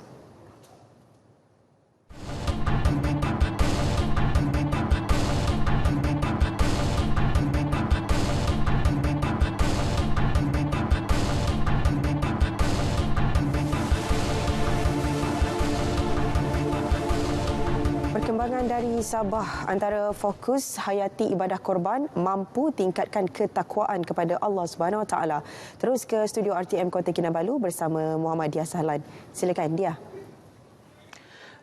Perkembangan dari Sabah, antara fokus hayati ibadah korban mampu tingkatkan ketakwaan kepada Allah Subhanahu Wa Taala. Terus ke studio RTM Kota Kinabalu bersama Muhammad Dia Sahlan. Silakan Dia.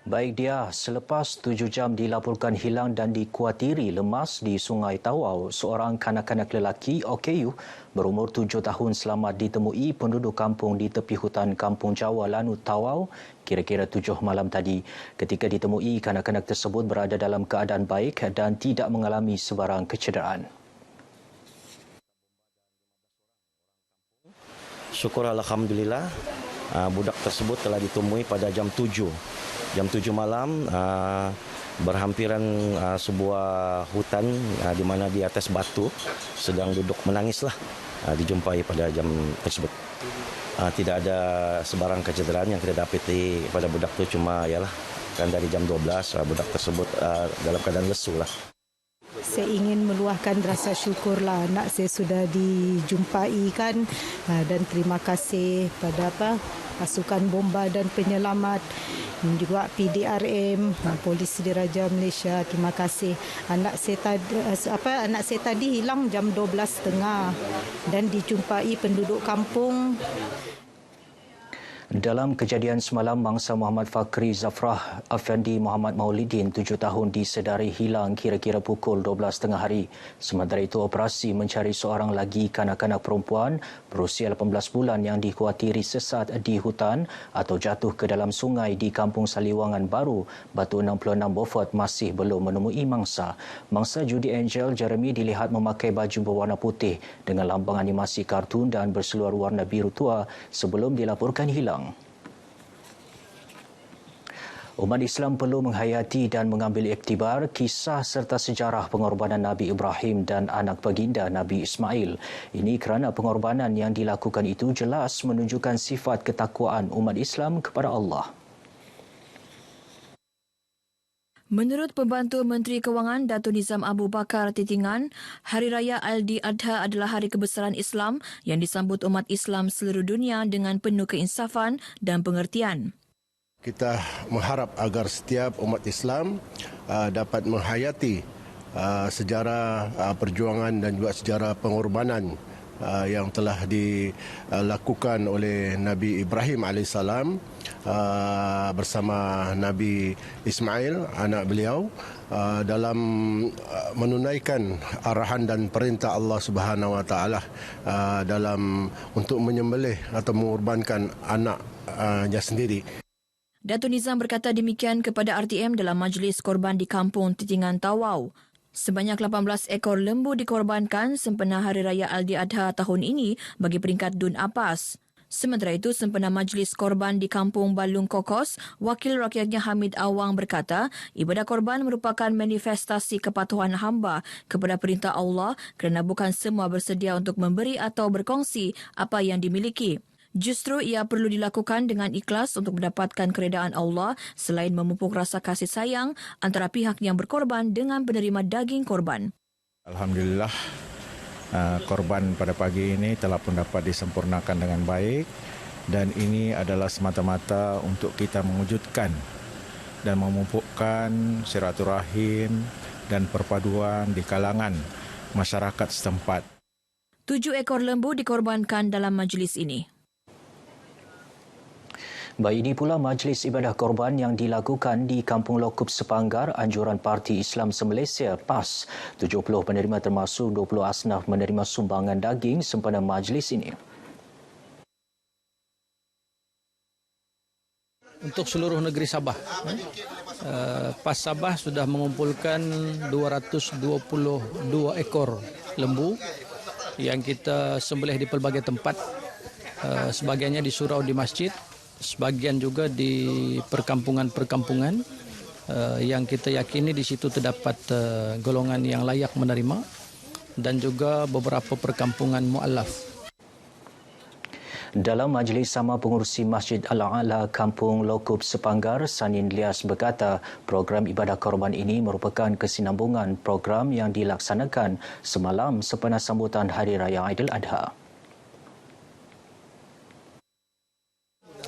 Baik dia, selepas 7 jam dilaporkan hilang dan dikuatiri lemas di Sungai Tawau, seorang kanak-kanak lelaki OKU berumur 7 tahun selamat ditemui penduduk kampung di tepi hutan Kampung Jawa Lanut Tawau kira-kira 7 malam tadi. Ketika ditemui, kanak-kanak tersebut berada dalam keadaan baik dan tidak mengalami sebarang kecederaan. Syukur Alhamdulillah, budak tersebut telah ditemui pada jam 7 malam, berhampiran sebuah hutan di mana di atas batu sedang duduk menangislah, dijumpai pada jam tersebut. Tidak ada sebarang kecederaan yang kita dapati pada budak itu, cuma ialah kan dari jam 12 budak tersebut dalam keadaan lesu lah. Saya ingin meluahkan rasa syukurlah anak saya sudah dijumpai kan, dan terima kasih pada pasukan bomba dan penyelamat, juga PDRM, Polis Diraja Malaysia. Terima kasih. Anak saya tadi hilang jam 12.30 dan dijumpai penduduk kampung. Dalam kejadian semalam, mangsa Muhammad Fakri Zafrah Afandi Muhammad Maulidin 7 tahun disedari hilang kira-kira pukul 12.30 hari. Sementara itu, operasi mencari seorang lagi kanak-kanak perempuan berusia 18 bulan yang dikuatiri sesat di hutan atau jatuh ke dalam sungai di Kampung Saliwangan Baru, Batu 66 Beaufort masih belum menemui mangsa. Mangsa Judy Angel Jeremy dilihat memakai baju berwarna putih dengan lambang animasi kartun dan berseluar warna biru tua sebelum dilaporkan hilang. Umat Islam perlu menghayati dan mengambil iktibar kisah serta sejarah pengorbanan Nabi Ibrahim dan anak baginda Nabi Ismail. Ini kerana pengorbanan yang dilakukan itu jelas menunjukkan sifat ketakwaan umat Islam kepada Allah. Menurut Pembantu Menteri Kewangan Datuk Nizam Abu Bakar Titingan, Hari Raya Aidil-Adha adalah hari kebesaran Islam yang disambut umat Islam seluruh dunia dengan penuh keinsafan dan pengertian. Kita mengharap agar setiap umat Islam dapat menghayati sejarah perjuangan dan juga sejarah pengorbanan yang telah dilakukan oleh Nabi Ibrahim AS bersama Nabi Ismail, anak beliau, dalam menunaikan arahan dan perintah Allah Subhanahu Wa Taala dalam untuk menyembelih atau mengorbankan anaknya sendiri. Datuk Nizam berkata demikian kepada RTM dalam majlis korban di Kampung Titingan Tawau. Sebanyak 18 ekor lembu dikorbankan sempena Hari Raya Aidil-Adha tahun ini bagi peringkat Dun Apas. Sementara itu, sempena majlis korban di Kampung Balung Kokos, Wakil Rakyatnya Hamid Awang berkata, ibadah korban merupakan manifestasi kepatuhan hamba kepada perintah Allah kerana bukan semua bersedia untuk memberi atau berkongsi apa yang dimiliki. Justru ia perlu dilakukan dengan ikhlas untuk mendapatkan keredaan Allah selain memupuk rasa kasih sayang antara pihak yang berkorban dengan penerima daging korban. Alhamdulillah, korban pada pagi ini telah pun dapat disempurnakan dengan baik dan ini adalah semata-mata untuk kita mewujudkan dan memupukkan silaturahim dan perpaduan di kalangan masyarakat setempat. 7 ekor lembu dikorbankan dalam majlis ini. Baik, ini pula majlis ibadah korban yang dilakukan di Kampung Lokup Sepanggar, anjuran Parti Islam se-Malaysia PAS. 70 penerima termasuk 20 asnaf menerima sumbangan daging sempena majlis ini. Untuk seluruh negeri Sabah, PAS Sabah sudah mengumpulkan 222 ekor lembu yang kita sembelih di pelbagai tempat. Sebagiannya di surau di masjid, sebagian juga di perkampungan-perkampungan yang kita yakini di situ terdapat golongan yang layak menerima dan juga beberapa perkampungan mu'alaf. Dalam majlis sama, pengurusi Masjid Al-A'la Kampung Lokup Sepanggar, Sanin Lias berkata program ibadah korban ini merupakan kesinambungan program yang dilaksanakan semalam sempena sambutan Hari Raya Aidil-Adha.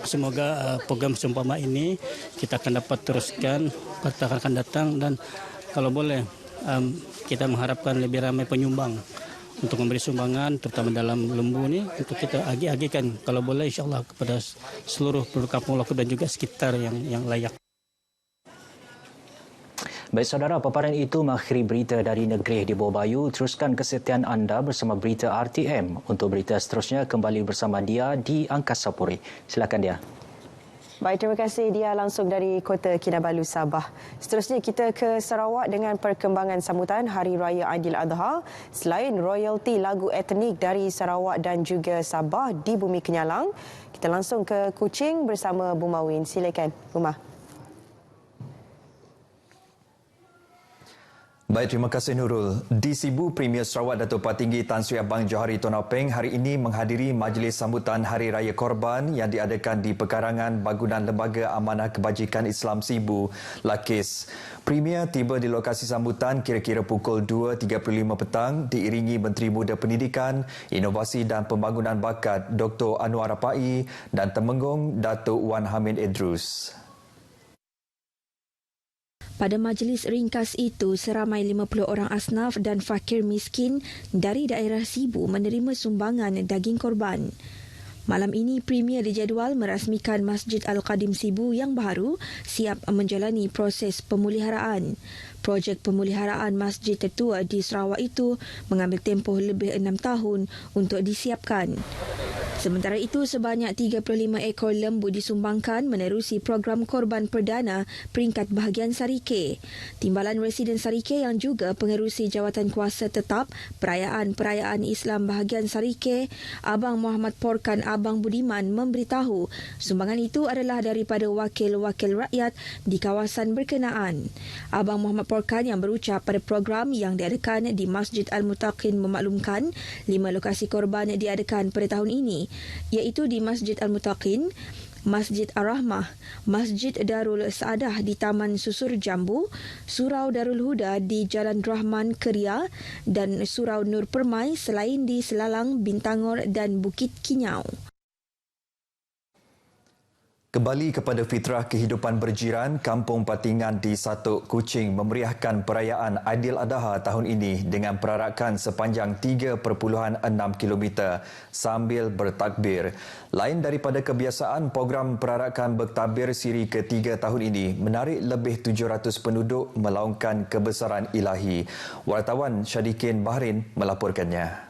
Semoga program seumpama ini kita akan dapat teruskan pada tahun akan datang dan kalau boleh kita mengharapkan lebih ramai penyumbang untuk memberi sumbangan terutama dalam lembu ini untuk kita agi-agikan kalau boleh insyaAllah kepada seluruh penduduk Kampung Lokup dan juga sekitar yang layak. Baik saudara, paparan itu mengakhiri berita dari negeri di bawah bayu. Teruskan kesetiaan anda bersama berita RTM. Untuk berita seterusnya, kembali bersama Dia di Angkasa Puri. Silakan Dia. Baik, terima kasih Dia langsung dari Kota Kinabalu, Sabah. Seterusnya kita ke Sarawak dengan perkembangan sambutan Hari Raya Aidiladha. Selain royalti lagu etnik dari Sarawak dan juga Sabah di Bumi Kenyalang, kita langsung ke Kuching bersama Bu Mawin. Silakan, Bu Ma. Baik, terima kasih Nurul. Di Sibu, Premier Sarawak Datuk Patinggi Tan Sri Abang Johari Tonapeng hari ini menghadiri majlis sambutan Hari Raya Korban yang diadakan di Pekarangan Bangunan Lembaga Amanah Kebajikan Islam Sibu, Lakis. Premier tiba di lokasi sambutan kira-kira pukul 2.35 petang diiringi Menteri Muda Pendidikan, Inovasi dan Pembangunan Bakat Dr. Anwar Rapai dan Temenggung Datuk Wan Hamid Idrus. Pada majlis ringkas itu, seramai 50 orang asnaf dan fakir miskin dari daerah Sibu menerima sumbangan daging korban. Malam ini, Premier dijadual merasmikan Masjid Al-Qadim Sibu yang baru siap menjalani proses pemuliharaan. Projek pemuliharaan masjid tertua di Sarawak itu mengambil tempoh lebih 6 tahun untuk disiapkan. Sementara itu, sebanyak 35 ekor lembu disumbangkan menerusi program korban perdana peringkat bahagian Sarike. Timbalan Residen Sarike yang juga pengerusi jawatan kuasa tetap perayaan-perayaan Islam bahagian Sarike, Abang Muhammad Porkan Abang Budiman memberitahu sumbangan itu adalah daripada wakil-wakil rakyat di kawasan berkenaan. Abang Muhammad Porkan yang berucap pada program yang diadakan di Masjid Al-Mutaqin memaklumkan 5 lokasi korban diadakan pada tahun ini, iaitu di Masjid Al-Mutaqin, Masjid Ar-Rahmah, Masjid Darul Saadah di Taman Susur Jambu, Surau Darul Huda di Jalan Rahman Keria dan Surau Nur Permai selain di Selalang, Bintangor dan Bukit Kinyau. Kembali kepada fitrah kehidupan berjiran, Kampung Patingan di Satuk, Kuching memeriahkan perayaan Aidiladha tahun ini dengan perarakan sepanjang 3.6 km sambil bertakbir. Lain daripada kebiasaan, program perarakan bertakbir siri ketiga tahun ini menarik lebih 700 penduduk melaungkan kebesaran ilahi. Wartawan Syadikin Bahrin melaporkannya.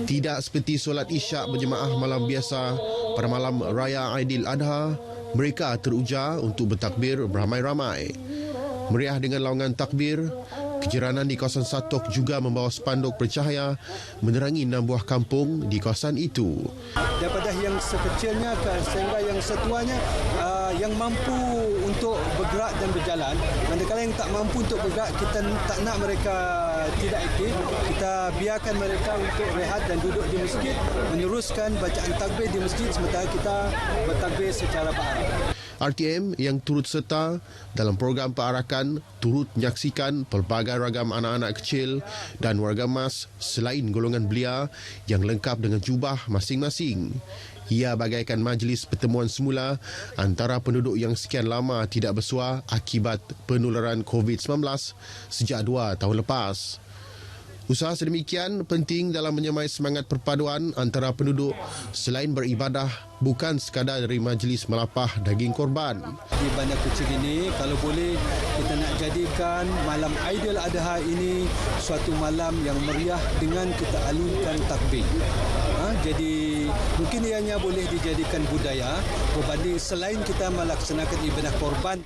Tidak seperti solat isyak berjemaah malam biasa, pada malam Raya Aidiladha, mereka teruja untuk bertakbir beramai-ramai. Meriah dengan laungan takbir, kejiranan di kawasan Satuk juga membawa spanduk bercahaya menerangi 6 buah kampung di kawasan itu. Daripada yang sekecilnya sehingga yang setuanya yang mampu untuk bergerak dan berjalan. Manakala yang tak mampu untuk bergerak, kita tak nak mereka tidak aktif. Kita biarkan mereka untuk rehat dan duduk di masjid, meneruskan bacaan takbir di masjid sementara kita bertakbir secara berarah. RTM yang turut serta dalam program perarakan turut menyaksikan pelbagai ragam anak-anak kecil dan warga emas selain golongan belia yang lengkap dengan jubah masing-masing. Ia bagaikan majlis pertemuan semula antara penduduk yang sekian lama tidak bersua akibat penularan COVID-19 sejak 2 tahun lepas. Usaha sedemikian penting dalam menyamai semangat perpaduan antara penduduk selain beribadah bukan sekadar dari majlis melapah daging korban. Di Bandar Kuching ini, kalau boleh kita nak jadikan malam Aidiladha ini suatu malam yang meriah dengan kita alunkan takbir. Jadi mungkin ianya boleh dijadikan budaya berbanding selain kita melaksanakan ibadah korban.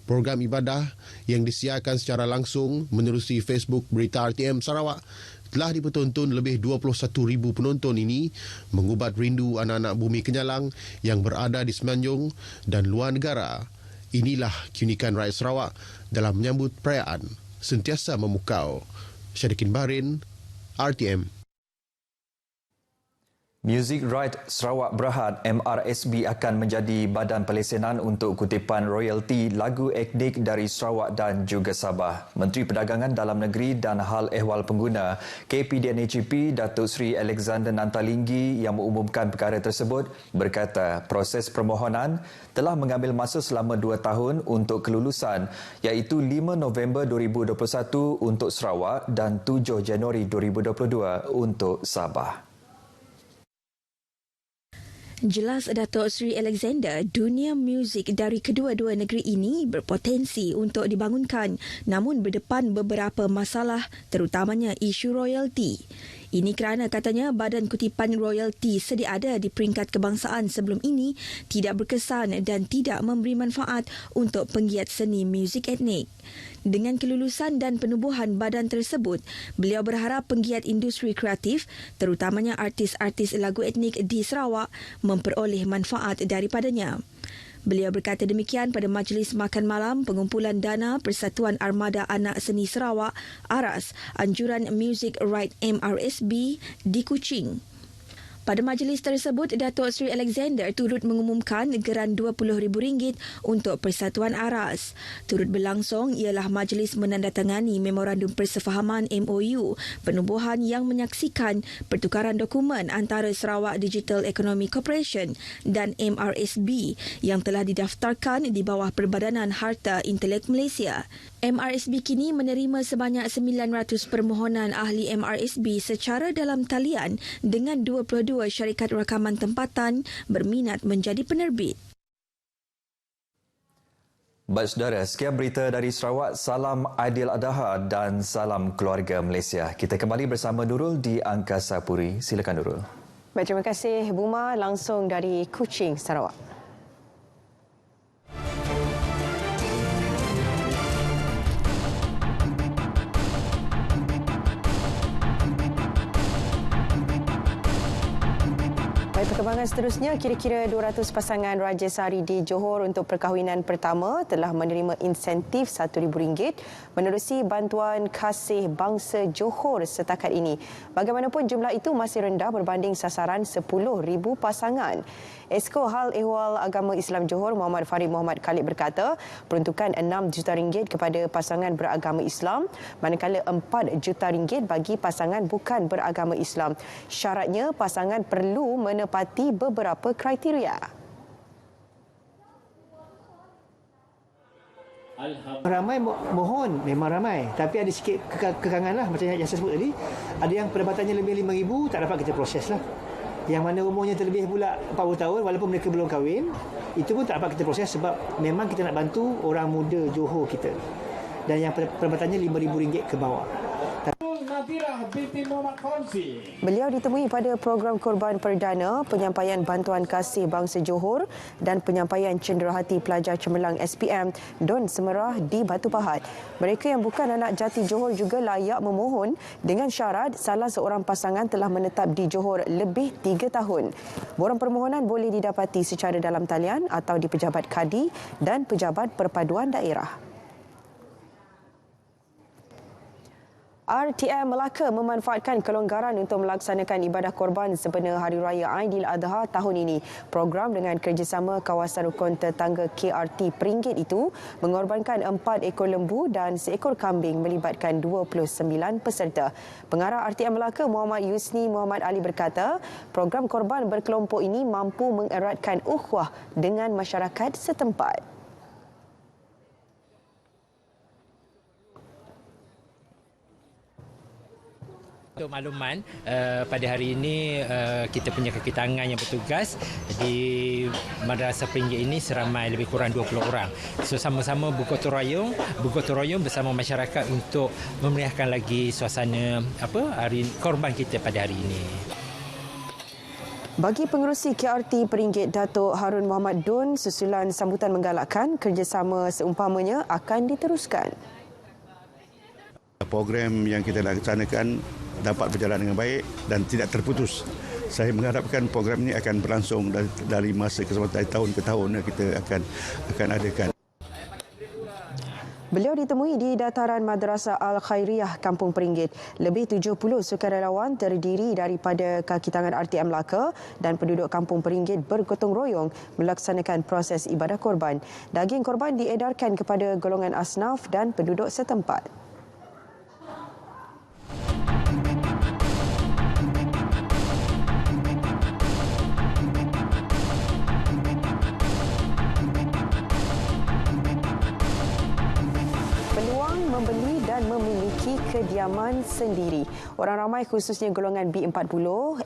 Program ibadah yang disiarkan secara langsung menerusi Facebook Berita RTM Sarawak telah dipertonton lebih 21,000 penonton ini mengubat rindu anak-anak Bumi Kenyalang yang berada di Semenanjung dan luar negara. Inilah keunikan rakyat Sarawak dalam menyambut perayaan sentiasa memukau. Syadikin Bahrin, RTM. Music Right Sarawak Berhad MRSB akan menjadi badan pelesenan untuk kutipan royalti lagu etnik dari Sarawak dan juga Sabah. Menteri Perdagangan Dalam Negeri dan Hal Ehwal Pengguna KPDNACP Datuk Seri Alexander Nantalinggi yang mengumumkan perkara tersebut berkata proses permohonan telah mengambil masa selama 2 tahun untuk kelulusan iaitu 5 November 2021 untuk Sarawak dan 7 Januari 2022 untuk Sabah. Jelas Datuk Seri Alexander, dunia muzik dari kedua-dua negeri ini berpotensi untuk dibangunkan namun berdepan beberapa masalah terutamanya isu royalti. Ini kerana katanya badan kutipan royalti sedia ada di peringkat kebangsaan sebelum ini tidak berkesan dan tidak memberi manfaat untuk penggiat seni muzik etnik. Dengan kelulusan dan penubuhan badan tersebut, beliau berharap penggiat industri kreatif, terutamanya artis-artis lagu etnik di Sarawak, memperoleh manfaat daripadanya. Beliau berkata demikian pada majlis makan malam pengumpulan dana Persatuan Armada Anak Seni Sarawak, ARAS, Anjuran Music Right MRSB di Kuching. Pada majlis tersebut, Datuk Seri Alexander turut mengumumkan geran RM20,000 untuk Persatuan ARAS. Turut berlangsung ialah majlis menandatangani Memorandum Persefahaman MOU penubuhan yang menyaksikan pertukaran dokumen antara Sarawak Digital Economy Corporation dan MRSB yang telah didaftarkan di bawah Perbadanan Harta Intelek Malaysia. MRSB kini menerima sebanyak 900 permohonan ahli MRSB secara dalam talian dengan 22 syarikat rakaman tempatan berminat menjadi penerbit. Baik saudara, sekian berita dari Sarawak. Salam Aidiladha dan salam keluarga Malaysia. Kita kembali bersama Nurul di Angkasa Puri. Silakan Nurul. Baik, terima kasih Buma langsung dari Kuching, Sarawak. Perkembangan seterusnya, kira-kira 200 pasangan Raja Sari di Johor untuk perkahwinan pertama telah menerima insentif RM1,000 menerusi bantuan kasih bangsa Johor setakat ini. Bagaimanapun jumlah itu masih rendah berbanding sasaran 10,000 pasangan. Esko Hal Ehwal Agama Islam Johor Muhammad Farid Muhammad Khalid berkata peruntukan RM6 juta kepada pasangan beragama Islam manakala RM4 juta bagi pasangan bukan beragama Islam. Syaratnya pasangan perlu menepati beberapa kriteria. Ramai mohon, memang ramai. Tapi ada sikit kekangan lah macam yang saya sebut tadi. Ada yang pendapatannya lebih RM5,000 tak dapat kita proses lah. Yang mana umurnya terlebih pula 40 tahun walaupun mereka belum kahwin, itu pun tak dapat kita proses sebab memang kita nak bantu orang muda Johor kita. Dan yang pendapatannya RM5,000 ke bawah. Beliau ditemui pada program korban perdana penyampaian bantuan kasih bangsa Johor dan penyampaian cenderahati pelajar cemerlang SPM Don Semerah di Batu Pahat. Mereka yang bukan anak jati Johor juga layak memohon dengan syarat salah seorang pasangan telah menetap di Johor lebih 3 tahun. Borang permohonan boleh didapati secara dalam talian atau di Pejabat Kadi dan Pejabat Perpaduan Daerah. RTM Melaka memanfaatkan kelonggaran untuk melaksanakan ibadah korban sempena Hari Raya Aidiladha tahun ini. Program dengan kerjasama kawasan rukun tetangga KRT Peringgit itu mengorbankan 4 ekor lembu dan seekor kambing melibatkan 29 peserta. Pengarah RTM Melaka Muhammad Yusni Muhammad Ali berkata, program korban berkelompok ini mampu mengeratkan ukhuwah dengan masyarakat setempat. Untuk makluman, pada hari ini kita punya kaki tangan yang bertugas di Madrasah Peringgit ini seramai lebih kurang 20 orang. So sama-sama bergotong royong bersama masyarakat untuk memeriahkan lagi suasana hari korban kita pada hari ini. Bagi pengerusi KRT Peringgit Datuk Harun Muhammad Dun, susulan sambutan menggalakkan kerjasama seumpamanya akan diteruskan. Program yang kita laksanakan dapat berjalan dengan baik dan tidak terputus. Saya mengharapkan program ini akan berlangsung dari masa ke semasa, tahun ke tahun kita akan adakan. Beliau ditemui di dataran Madrasah Al-Khairiyah Kampung Peringgit. Lebih 70 sukarelawan terdiri daripada kaki tangan RTM Melaka dan penduduk Kampung Peringgit bergotong royong melaksanakan proses ibadah korban. Daging korban diedarkan kepada golongan asnaf dan penduduk setempat. Membeli dan dan memiliki kediaman sendiri. Orang ramai khususnya golongan B40,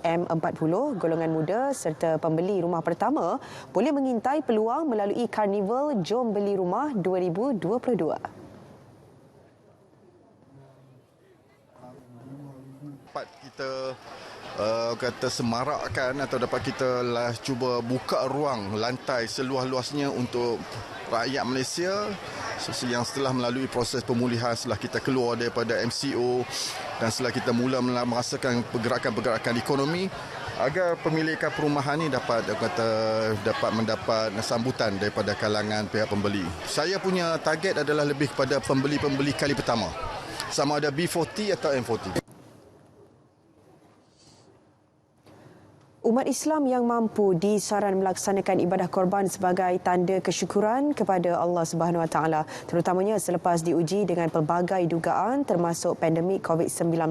M40, golongan muda serta pembeli rumah pertama boleh mengintai peluang melalui Karnival Jom Beli Rumah 2022. Dapat kita kata semarakkan atau dapat kita cuba buka ruang lantai seluas-luasnya untuk rakyat Malaysia yang setelah melalui proses pemulihan, setelah kita keluar daripada MCO dan setelah kita mula merasakan pergerakan-pergerakan ekonomi, agar pemilikan perumahan ini dapat mendapat sambutan daripada kalangan pihak pembeli. Saya punya target adalah lebih kepada pembeli-pembeli kali pertama, sama ada B40 atau M40. Umat Islam yang mampu disaran melaksanakan ibadah korban sebagai tanda kesyukuran kepada Allah Subhanahu Wa Taala, terutamanya selepas diuji dengan pelbagai dugaan termasuk pandemik COVID-19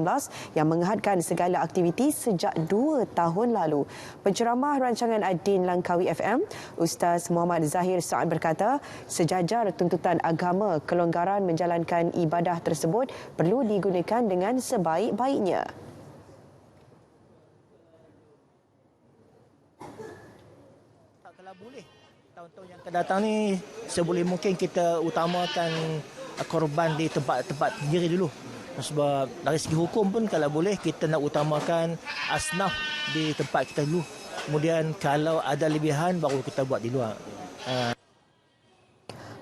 yang menghadkan segala aktiviti sejak 2 tahun lalu. Penceramah rancangan Ad-Din Langkawi FM, Ustaz Muhammad Zahir Saad berkata, sejajar tuntutan agama, kelonggaran menjalankan ibadah tersebut perlu digunakan dengan sebaik-baiknya. Boleh tahun-tahun yang akan datang ni seboleh mungkin kita utamakan korban di tempat-tempat sendiri dulu. Sebab dari segi hukum pun kalau boleh kita nak utamakan asnaf di tempat kita dulu. Kemudian kalau ada lebihan baru kita buat di luar.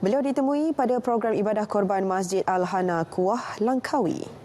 Beliau ditemui pada program ibadah korban Masjid Al-Hana Kuah, Langkawi.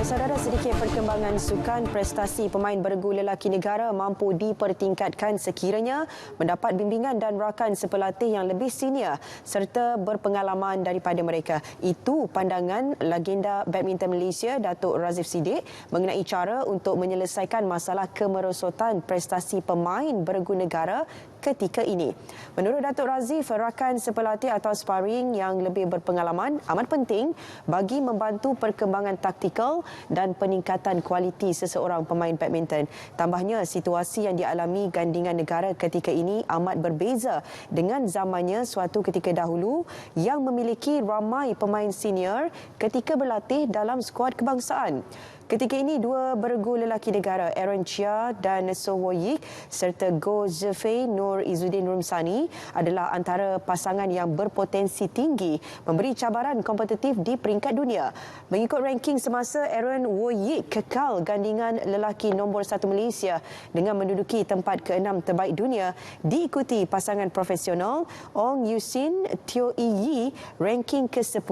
Saudara, sedikit perkembangan sukan. Prestasi pemain beregu lelaki negara mampu dipertingkatkan sekiranya mendapat bimbingan dan rakan sepelatih yang lebih senior serta berpengalaman daripada mereka. Itu pandangan legenda badminton Malaysia Datuk Razif Siddiq mengenai cara untuk menyelesaikan masalah kemerosotan prestasi pemain beregu negara ketika ini. Menurut Datuk Razif, rakan sepelatih atau sparring yang lebih berpengalaman amat penting bagi membantu perkembangan taktikal dan peningkatan kualiti seseorang pemain badminton. Tambahnya, situasi yang dialami gandingan negara ketika ini amat berbeza dengan zamannya suatu ketika dahulu yang memiliki ramai pemain senior ketika berlatih dalam skuad kebangsaan. Ketika ini, dua beregu lelaki negara Aaron Chia dan Soh Wo Yik serta Go Zefei Nur Izzuddin Rumsani adalah antara pasangan yang berpotensi tinggi memberi cabaran kompetitif di peringkat dunia. Mengikut ranking semasa, Aaron Wo Yik kekal gandingan lelaki nombor 1 Malaysia dengan menduduki tempat ke-6 terbaik dunia, diikuti pasangan profesional Ong Yusin Teo Yi ranking ke-10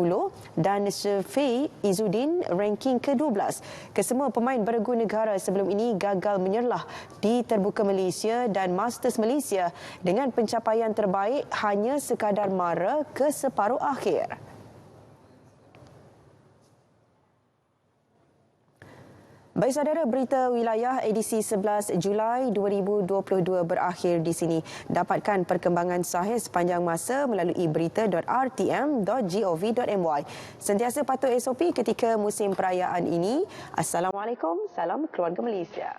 dan Zefei Izzuddin ranking ke-12. Kesemua pemain beregu negara sebelum ini gagal menyerlah di Terbuka Malaysia dan Masters Malaysia dengan pencapaian terbaik hanya sekadar mara ke separuh akhir. Baik saudara, berita wilayah edisi 11 Julai 2022 berakhir di sini. Dapatkan perkembangan sahih sepanjang masa melalui berita.rtm.gov.my. Sentiasa patuh SOP ketika musim perayaan ini. Assalamualaikum, salam keluarga Malaysia.